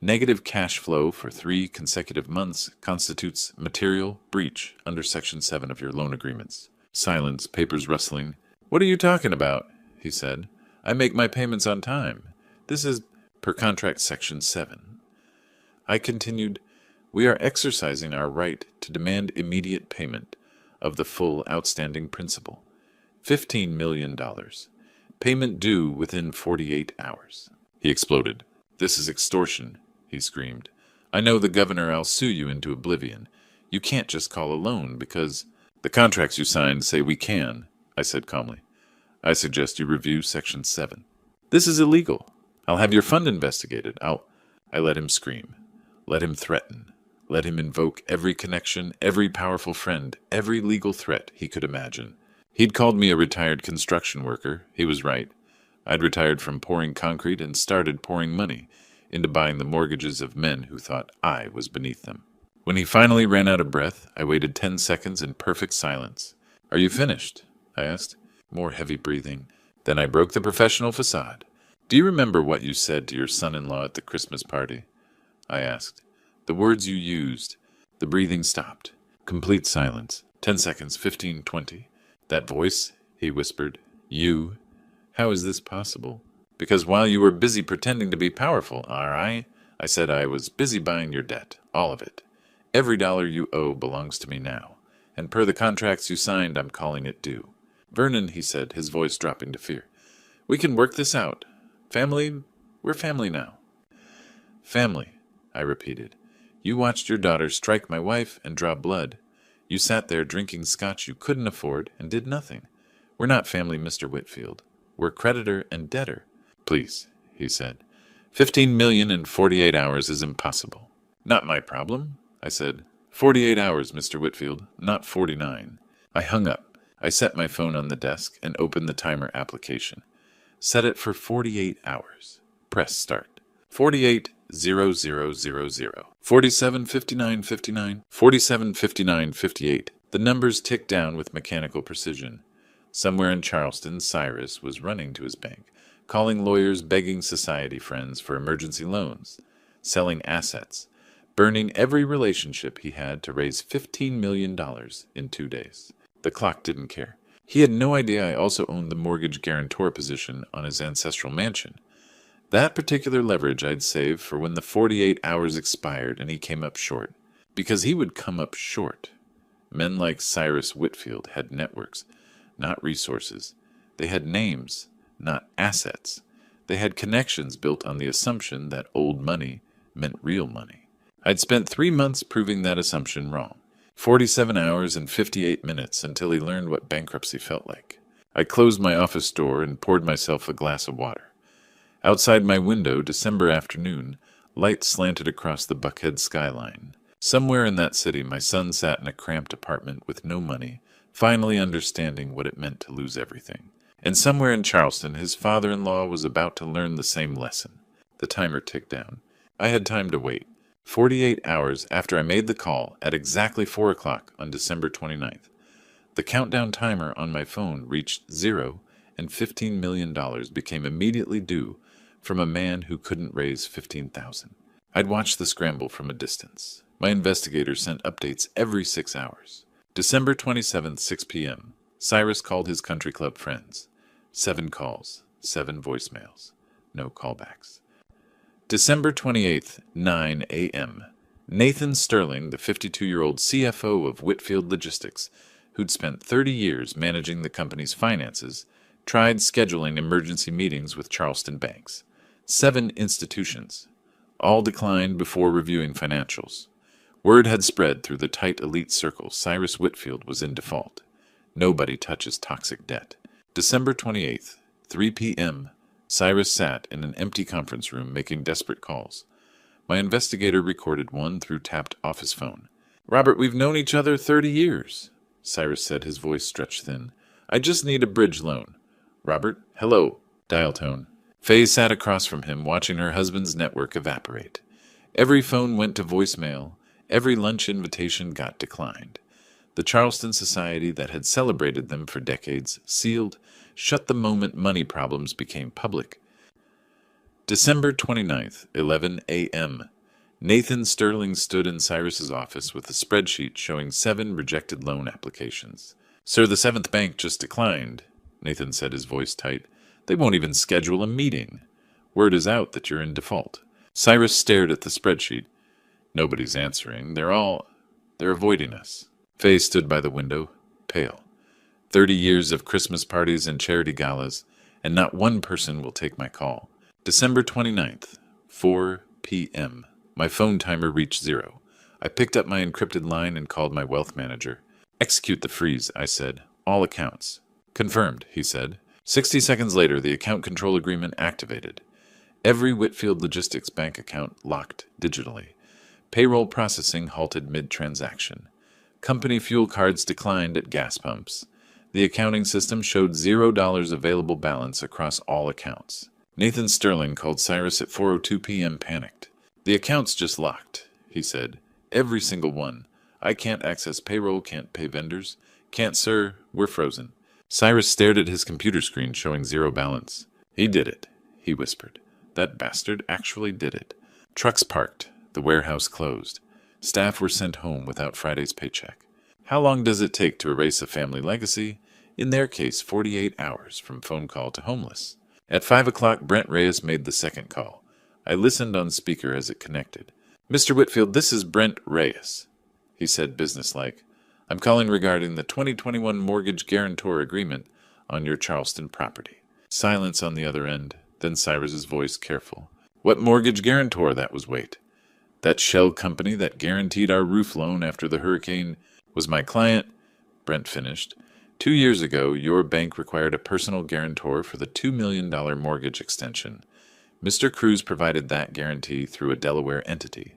Negative cash flow for 3 consecutive months constitutes material breach under Section 7 of your loan agreements. Silence, papers rustling. What are you talking about? He said. I make my payments on time. This is per contract Section 7. I continued, we are exercising our right to demand immediate payment of the full outstanding principal. $15 million. Payment due within 48 hours. He exploded. This is extortion, he screamed. I know the governor. I'll sue you into oblivion. You can't just call a loan because the contracts you signed say we can, I said calmly. I suggest you review Section 7. This is illegal. I'll have your fund investigated. I let him scream. Let him threaten. Let him invoke every connection, every powerful friend, every legal threat he could imagine. He'd called me a retired construction worker. He was right. I'd retired from pouring concrete and started pouring money into buying the mortgages of men who thought I was beneath them. When he finally ran out of breath, I waited 10 seconds in perfect silence. Are you finished? I asked. More heavy breathing. Then I broke the professional facade. Do you remember what you said to your son-in-law at the Christmas party? I asked. The words you used. The breathing stopped. Complete silence. 10 seconds, 15, 20. That voice, he whispered. You. How is this possible? Because while you were busy pretending to be powerful, I said I was busy buying your debt, all of it. Every dollar you owe belongs to me now, and per the contracts you signed, I'm calling it due. Vernon, he said, his voice dropping to fear. We can work this out. Family, we're family now. Family, I repeated. You watched your daughter strike my wife and draw blood. You sat there drinking scotch you couldn't afford and did nothing. We're not family, Mr. Whitfield. We're creditor and debtor. Please, he said. 15 million in 48 hours is impossible. Not my problem, I said. 48 hours, Mr. Whitfield, not 49. I hung up. I set my phone on the desk and opened the timer application. Set it for 48 hours. Press start. 48 0000 47 59 59 47 59 58. The numbers ticked down with mechanical precision. Somewhere in Charleston, Cyrus was running to his bank, calling lawyers, begging society friends for emergency loans, selling assets, burning every relationship he had to raise $15 million in 2 days. The clock didn't care. He had no idea I also owned the mortgage guarantor position on his ancestral mansion. That particular leverage I'd saved for when the 48 hours expired and he came up short. Because he would come up short. Men like Cyrus Whitfield had networks, not resources. They had names, not assets. They had connections built on the assumption that old money meant real money. I'd spent 3 months proving that assumption wrong. 47 hours and 58 minutes until he learned what bankruptcy felt like. I closed my office door and poured myself a glass of water. Outside my window, December afternoon, light slanted across the Buckhead skyline. Somewhere in that city, my son sat in a cramped apartment with no money, finally understanding what it meant to lose everything. And somewhere in Charleston, his father-in-law was about to learn the same lesson. The timer ticked down. I had time to wait. 48 hours after I made the call, at exactly 4 o'clock on December 29th, the countdown timer on my phone reached 0, and $15 million became immediately due from a man who couldn't raise $15,000. I'd watched the scramble from a distance. My investigator sent updates every 6 hours. December 27th, 6 p.m., Cyrus called his country club friends. 7 calls, 7 voicemails, no callbacks. December 28th, 9 a.m., Nathan Sterling, the 52-year-old CFO of Whitfield Logistics, who'd spent 30 years managing the company's finances, tried scheduling emergency meetings with Charleston banks. 7 institutions. All declined before reviewing financials. Word had spread through the tight elite circle Cyrus Whitfield was in default. Nobody touches toxic debt. December 28th, 3 p.m., Cyrus sat in an empty conference room making desperate calls. My investigator recorded one through tapped office phone. "Robert, we've known each other 30 years," Cyrus said, his voice stretched thin. "I just need a bridge loan." "Robert, hello." Dial tone. Faye sat across from him, watching her husband's network evaporate. Every phone went to voicemail. Every lunch invitation got declined. The Charleston Society that had celebrated them for decades sealed, shut the moment money problems became public. December 29th, 11 a.m. Nathan Sterling stood in Cyrus's office with a spreadsheet showing 7 rejected loan applications. "Sir, the 7th bank just declined," Nathan said, his voice tight. "They won't even schedule a meeting. Word is out that you're in default." Cyrus stared at the spreadsheet. "Nobody's answering. They're avoiding us." Faye stood by the window, pale. 30 years of Christmas parties and charity galas, and not one person will take my call. December 29th, 4 p.m. My phone timer reached 0. I picked up my encrypted line and called my wealth manager. "Execute the freeze," I said. "All accounts." "Confirmed," he said. 60 seconds later, the account control agreement activated. Every Whitfield Logistics bank account locked digitally. Payroll processing halted mid-transaction. Company fuel cards declined at gas pumps. The accounting system showed $0 available balance across all accounts. Nathan Sterling called Cyrus at 4:02 p.m. panicked. "The account's just locked," he said. "Every single one. I can't access payroll, can't pay vendors. Can't, sir. We're frozen." Cyrus stared at his computer screen showing 0 balance. "He did it," he whispered. "That bastard actually did it." Trucks parked. The warehouse closed. Staff were sent home without Friday's paycheck. How long does it take to erase a family legacy? In their case, 48 hours from phone call to homeless. At 5 o'clock, Brent Reyes made the second call. I listened on speaker as it connected. "Mr. Whitfield, this is Brent Reyes," he said businesslike. "I'm calling regarding the 2021 mortgage guarantor agreement on your Charleston property." Silence on the other end, then Cyrus's voice careful. "What mortgage guarantor?" That was Wait. "That shell company that guaranteed our roof loan after the hurricane was my client," Brent finished. "2 years ago, your bank required a personal guarantor for the $2 million mortgage extension. Mr. Cruz provided that guarantee through a Delaware entity.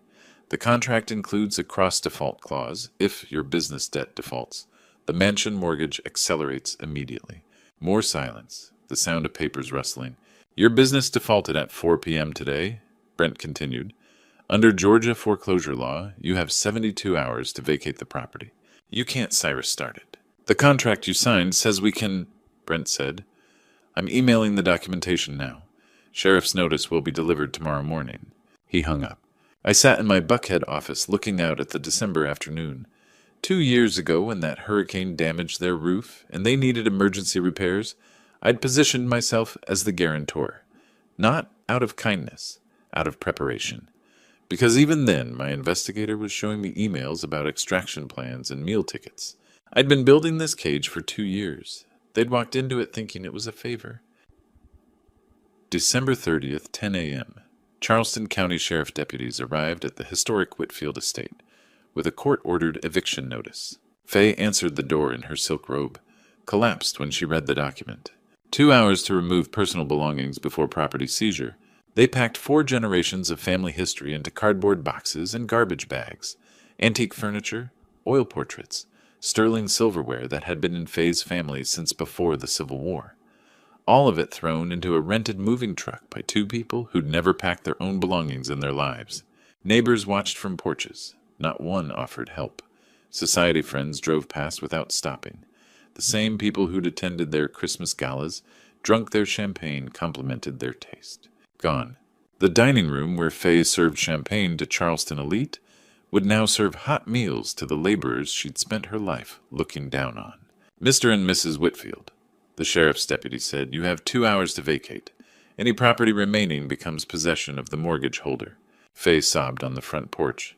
The contract includes a cross-default clause. If your business debt defaults, the mansion mortgage accelerates immediately." More silence, the sound of papers rustling. "Your business defaulted at 4 p.m. today," Brent continued. "Under Georgia foreclosure law, you have 72 hours to vacate the property." "You can't," Cyrus started. "The contract you signed says we can," Brent said. "I'm emailing the documentation now. Sheriff's notice will be delivered tomorrow morning." He hung up. I sat in my Buckhead office looking out at the December afternoon. 2 years ago, when that hurricane damaged their roof and they needed emergency repairs, I'd positioned myself as the guarantor. Not out of kindness, out of preparation. Because even then, my investigator was showing me emails about extraction plans and meal tickets. I'd been building this cage for 2 years. They'd walked into it thinking it was a favor. December 30th, 10 a.m. Charleston County Sheriff deputies arrived at the historic Whitfield estate with a court-ordered eviction notice. Faye answered the door in her silk robe, collapsed when she read the document. 2 hours to remove personal belongings before property seizure. They packed 4 generations of family history into cardboard boxes and garbage bags, antique furniture, oil portraits, sterling silverware that had been in Faye's family since before the Civil War. All of it thrown into a rented moving truck by 2 people who'd never packed their own belongings in their lives. Neighbors watched from porches. Not one offered help. Society friends drove past without stopping. The same people who'd attended their Christmas galas, drunk their champagne, complimented their taste. Gone. The dining room where Faye served champagne to Charleston elite would now serve hot meals to the laborers she'd spent her life looking down on. "Mr. and Mrs. Whitfield," the sheriff's deputy said, "you have 2 hours to vacate. Any property remaining becomes possession of the mortgage holder." Faye sobbed on the front porch.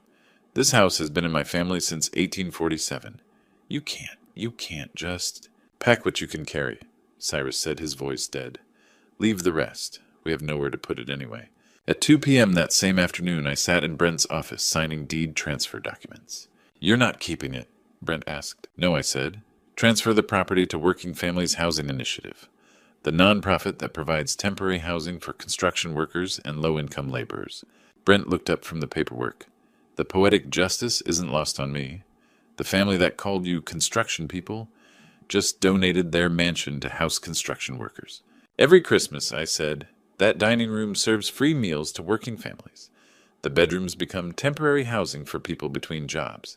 "This house has been in my family since 1847. You can't just—" "Pack what you can carry," Cyrus said, his voice dead. "Leave the rest. We have nowhere to put it anyway." At 2 p.m. that same afternoon, I sat in Brent's office signing deed transfer documents. "You're not keeping it?" Brent asked. "No," I said. "Transfer the property to Working Families Housing Initiative, the nonprofit that provides temporary housing for construction workers and low-income laborers." Brent looked up from the paperwork. "The poetic justice isn't lost on me. The family that called you construction people just donated their mansion to house construction workers. Every Christmas," I said, "that dining room serves free meals to working families. The bedrooms become temporary housing for people between jobs.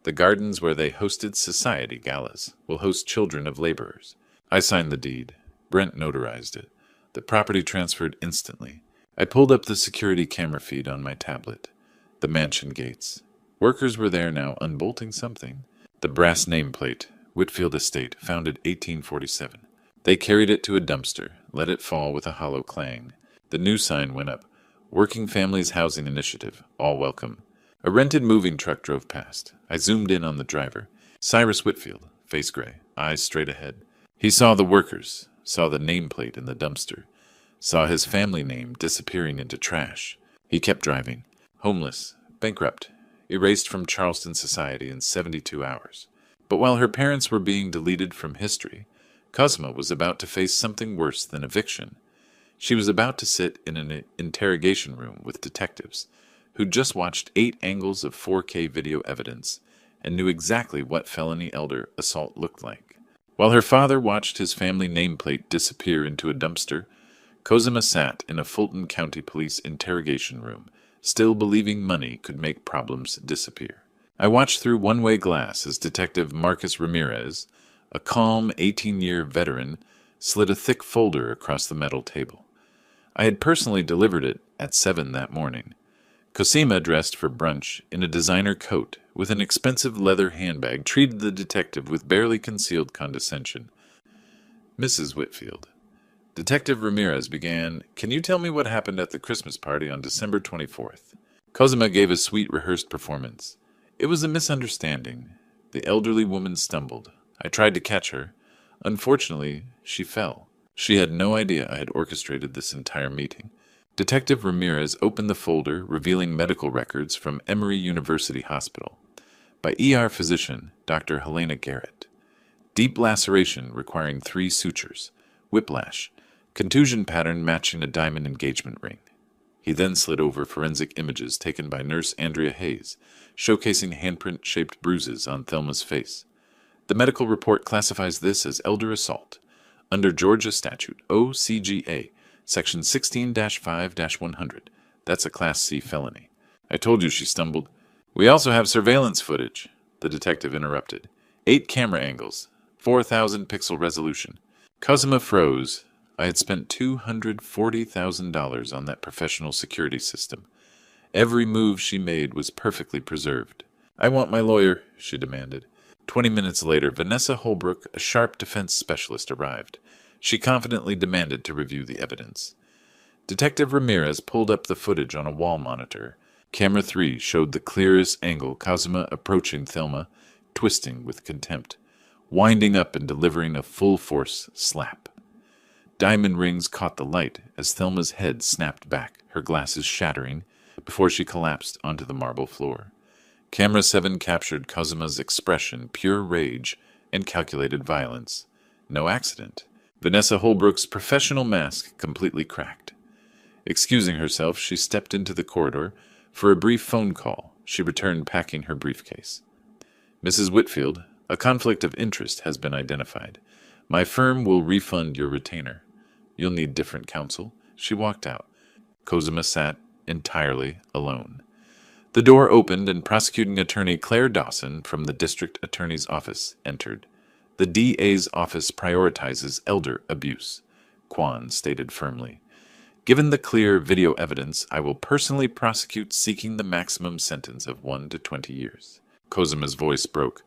The gardens where they hosted society galas will host children of laborers." I signed the deed. Brent notarized it. The property transferred instantly. I pulled up the security camera feed on my tablet. The mansion gates. Workers were there now, unbolting something. The brass nameplate, Whitfield Estate, founded 1847. They carried it to a dumpster, let it fall with a hollow clang. The new sign went up, "Working Families Housing Initiative, all welcome." A rented moving truck drove past. I zoomed in on the driver. Cyrus Whitfield, face gray, eyes straight ahead. He saw the workers, saw the nameplate in the dumpster, saw his family name disappearing into trash. He kept driving. Homeless, bankrupt, erased from Charleston society in 72 hours. But while her parents were being deleted from history, Cosima was about to face something worse than eviction. She was about to sit in an interrogation room with detectives who'd just watched 8 angles of 4K video evidence and knew exactly what felony elder assault looked like. While her father watched his family nameplate disappear into a dumpster, Cosima sat in a Fulton County Police interrogation room, still believing money could make problems disappear. I watched through one-way glass as Detective Marcus Ramirez, a calm 18-year veteran, slid a thick folder across the metal table. I had personally delivered it at 7 that morning. Cosima, dressed for brunch in a designer coat with an expensive leather handbag, treated the detective with barely concealed condescension. "Mrs. Whitfield, Detective Ramirez began, "Can you tell me what happened at the Christmas party on December 24th? Cosima gave a sweet rehearsed performance. "It was a misunderstanding. The elderly woman stumbled. I tried to catch her. Unfortunately, she fell. She had no idea I had orchestrated this entire meeting." Detective Ramirez opened the folder revealing medical records from Emory University Hospital by ER physician Dr. Helena Garrett. Deep laceration requiring 3 sutures, whiplash, contusion pattern matching a diamond engagement ring. He then slid over forensic images taken by nurse Andrea Hayes, showcasing handprint-shaped bruises on Thelma's face. The medical report classifies this as elder assault, under Georgia Statute OCGA, Section 16-5-100. That's a Class C felony. "I told you she stumbled." "We also have surveillance footage," the detective interrupted. 8 camera angles, 4,000 pixel resolution. Cosima froze. I had spent $240,000 on that professional security system. Every move she made was perfectly preserved. "I want my lawyer," she demanded. 20 minutes later, Vanessa Holbrook, a sharp defense specialist, arrived. She confidently demanded to review the evidence. Detective Ramirez pulled up the footage on a wall monitor. Camera 3 showed the clearest angle Cosima approaching Thelma, twisting with contempt, winding up and delivering a full-force slap. Diamond rings caught the light as Thelma's head snapped back, her glasses shattering, before she collapsed onto the marble floor. Camera 7 captured Cosima's expression, pure rage and calculated violence. No accident. Vanessa Holbrook's professional mask completely cracked. Excusing herself, she stepped into the corridor. For a brief phone call, she returned packing her briefcase. "Mrs. Whitfield, a conflict of interest has been identified. My firm will refund your retainer. You'll need different counsel." She walked out. Cosima sat entirely alone. The door opened and prosecuting attorney Claire Dawson from the district attorney's office entered. "The DA's office prioritizes elder abuse," Kwan stated firmly. "Given the clear video evidence, I will personally prosecute seeking the maximum sentence of 1 to 20 years. Cosima's voice broke.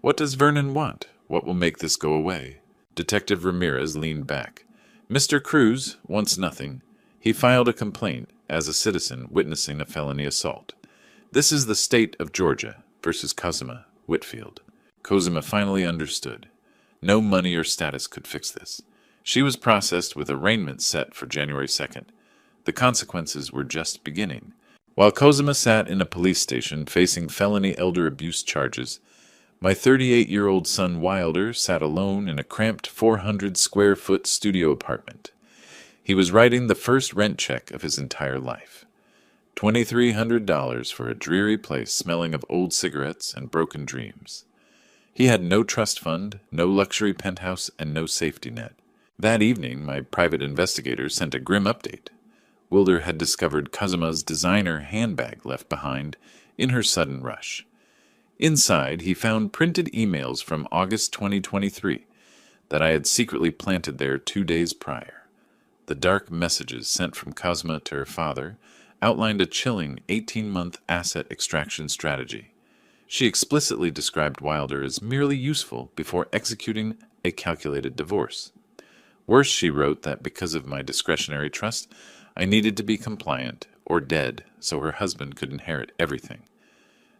"What does Vernon want? What will make this go away?" Detective Ramirez leaned back. "Mr. Cruz wants nothing. He filed a complaint as a citizen witnessing a felony assault. This is the state of Georgia versus Cosima Whitfield." Cosima finally understood. No money or status could fix this. She was processed with arraignment set for January 2nd. The consequences were just beginning. While Cosima sat in a police station facing felony elder abuse charges, my 38-year-old son Wilder sat alone in a cramped 400-square-foot studio apartment. He was writing the first rent check of his entire life. $2,300 for a dreary place smelling of old cigarettes and broken dreams. He had no trust fund, no luxury penthouse, and no safety net. That evening, my private investigator sent a grim update. Wilder had discovered Cosima's designer handbag left behind in her sudden rush. Inside, he found printed emails from August 2023 that I had secretly planted there 2 days prior. The dark messages sent from Cosima to her father outlined a chilling 18-month asset extraction strategy. She explicitly described Wilder as merely useful before executing a calculated divorce. Worse, she wrote that because of my discretionary trust, I needed to be compliant or dead so her husband could inherit everything.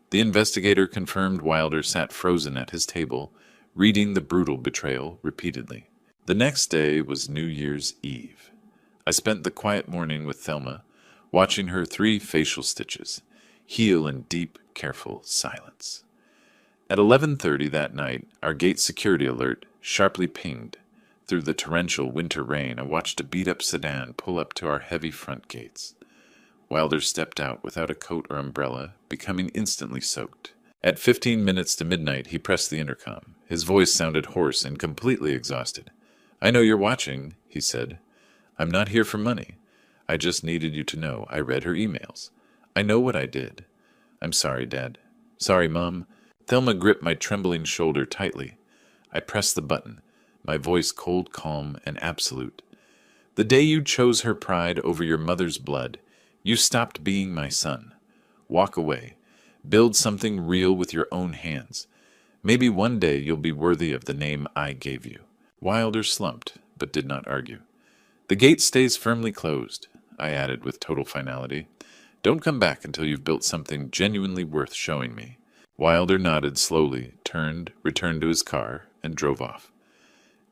The investigator confirmed Wilder sat frozen at his table, reading the brutal betrayal repeatedly. The next day was New Year's Eve. I spent the quiet morning with Thelma, watching her 3 facial stitches heal in deep, careful silence. At 11:30 that night, our gate security alert sharply pinged. Through the torrential winter rain, I watched a beat-up sedan pull up to our heavy front gates. Wilder stepped out without a coat or umbrella, becoming instantly soaked. At 15 minutes to midnight, he pressed the intercom. His voice sounded hoarse and completely exhausted. "I know you're watching," he said. "I'm not here for money. I just needed you to know I read her emails. I know what I did. I'm sorry, Dad. Sorry, Mom." Thelma gripped my trembling shoulder tightly. I pressed the button, my voice cold, calm, and absolute. "The day you chose her pride over your mother's blood, you stopped being my son. Walk away. Build something real with your own hands. Maybe one day you'll be worthy of the name I gave you." Wilder slumped, but did not argue. The gate stays firmly closed, I added with total finality. Don't come back until you've built something genuinely worth showing me. Wilder nodded slowly, returned to his car, and drove off.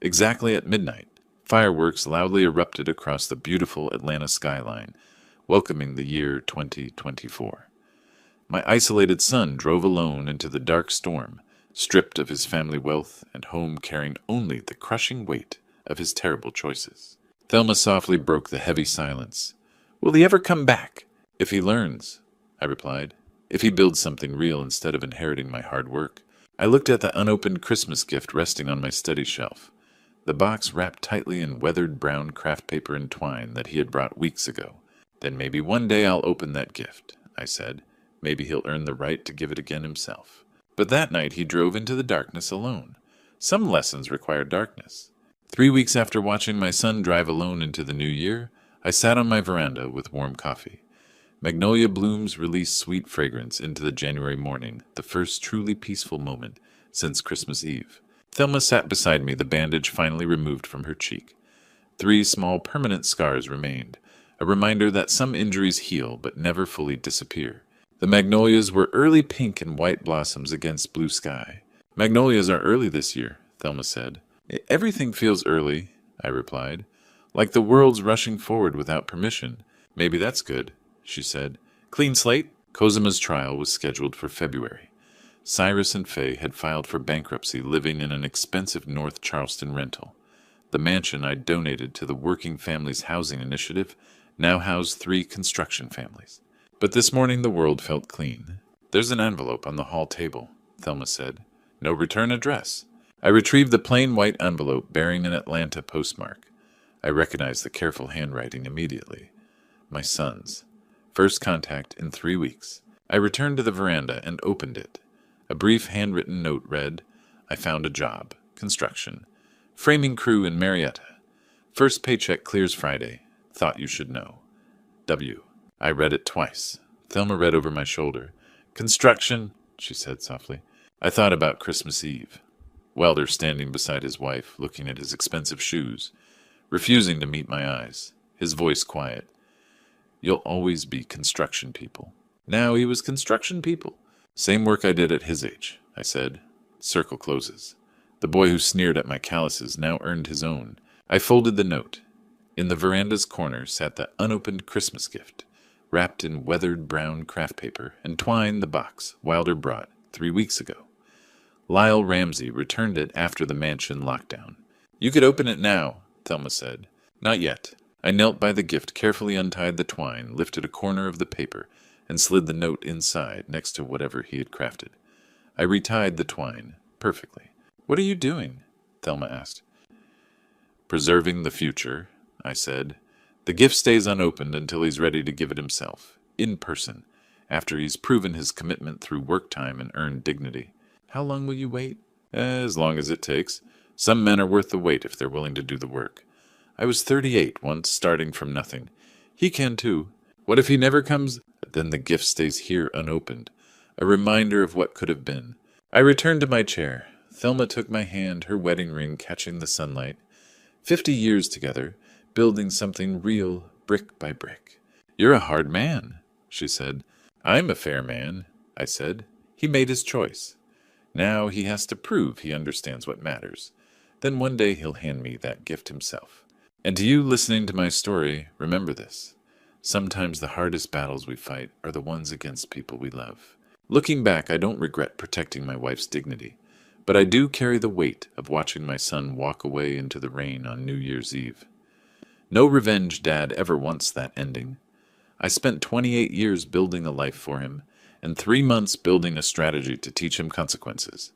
Exactly at midnight, fireworks loudly erupted across the beautiful Atlanta skyline, welcoming the year 2024. My isolated son drove alone into the dark storm, stripped of his family wealth and home carrying only the crushing weight of his terrible choices. Thelma softly broke the heavy silence. Will he ever come back? If he learns, I replied. If he builds something real instead of inheriting my hard work. I looked at the unopened Christmas gift resting on my study shelf, the box wrapped tightly in weathered brown craft paper and twine that he had brought weeks ago. Then maybe one day I'll open that gift, I said. Maybe he'll earn the right to give it again himself. But that night he drove into the darkness alone. Some lessons require darkness. 3 weeks after watching my son drive alone into the new year, I sat on my veranda with warm coffee. Magnolia blooms release sweet fragrance into the January morning, the first truly peaceful moment since Christmas Eve. Thelma sat beside me, the bandage finally removed from her cheek. 3 small permanent scars remained, a reminder that some injuries heal but never fully disappear. The magnolias were early pink and white blossoms against blue sky. Magnolias are early this year, Thelma said. Everything feels early, I replied, like the world's rushing forward without permission. Maybe that's good, she said. Clean slate? Cozima's trial was scheduled for February. Cyrus and Faye had filed for bankruptcy, living in an expensive North Charleston rental. The mansion I'd donated to the Working Families Housing Initiative now housed 3 construction families. But this morning the world felt clean. There's an envelope on the hall table, Thelma said. No return address. I retrieved the plain white envelope bearing an Atlanta postmark. I recognized the careful handwriting immediately. My son's. First contact in 3 weeks. I returned to the veranda and opened it. A brief handwritten note read, I found a job. Construction. Framing crew in Marietta. First paycheck clears Friday. Thought you should know. W. I read it twice. Thelma read over my shoulder. Construction, she said softly. I thought about Christmas Eve. Wilder standing beside his wife, looking at his expensive shoes, refusing to meet my eyes, his voice quiet. You'll always be construction people. Now he was construction people. Same work I did at his age, I said. Circle closes. The boy who sneered at my calluses now earned his own. I folded the note. In the veranda's corner sat the unopened Christmas gift, wrapped in weathered brown craft paper and twine, the box Wilder brought 3 weeks ago. Lyle Ramsey returned it after the mansion lockdown. You could open it now, Thelma said. Not yet. I knelt by the gift, carefully untied the twine, lifted a corner of the paper, and slid the note inside next to whatever he had crafted. I retied the twine perfectly. What are you doing? Thelma asked. Preserving the future, I said. The gift stays unopened until he's ready to give it himself, in person, after he's proven his commitment through work time and earned dignity. How long will you wait? As long as it takes. Some men are worth the wait if they're willing to do the work. I was 38 once, starting from nothing. He can too. What if he never comes? Then the gift stays here unopened, a reminder of what could have been. I returned to my chair. Thelma took my hand, her wedding ring catching the sunlight. 50 years together, building something real, brick by brick. You're a hard man, she said. I'm a fair man, I said. He made his choice. Now he has to prove he understands what matters. Then one day he'll hand me that gift himself. And to you listening to my story, remember this. Sometimes the hardest battles we fight are the ones against people we love. Looking back, I don't regret protecting my wife's dignity, but I do carry the weight of watching my son walk away into the rain on New Year's Eve. No revenge dad ever wants that ending. I spent 28 years building a life for him, and 3 months building a strategy to teach him consequences.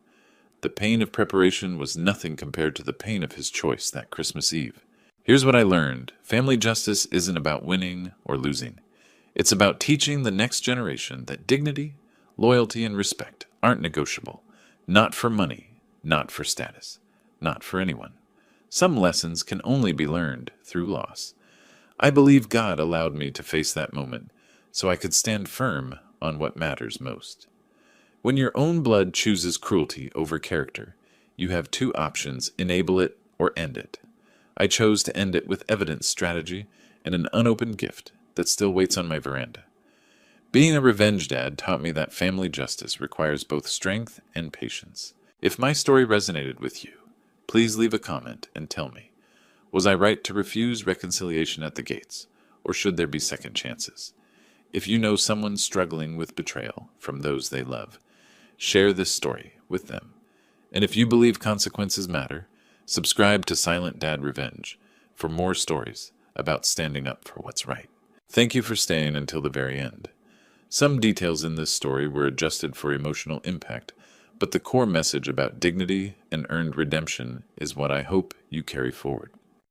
The pain of preparation was nothing compared to the pain of his choice that Christmas Eve. Here's what I learned. Family justice isn't about winning or losing. It's about teaching the next generation that dignity, loyalty, and respect aren't negotiable. Not for money, not for status, not for anyone. Some lessons can only be learned through loss. I believe God allowed me to face that moment so I could stand firm on what matters most. When your own blood chooses cruelty over character, you have 2 options: enable it or end it. I chose to end it with evidence, strategy, and an unopened gift that still waits on my veranda. Being a revenge dad taught me that family justice requires both strength and patience. If my story resonated with you, please leave a comment and tell me, was I right to refuse reconciliation at the gates, or should there be second chances? If you know someone struggling with betrayal from those they love, share this story with them. And if you believe consequences matter, subscribe to Silent Dad Revenge for more stories about standing up for what's right. Thank you for staying until the very end. Some details in this story were adjusted for emotional impact, but the core message about dignity and earned redemption is what I hope you carry forward.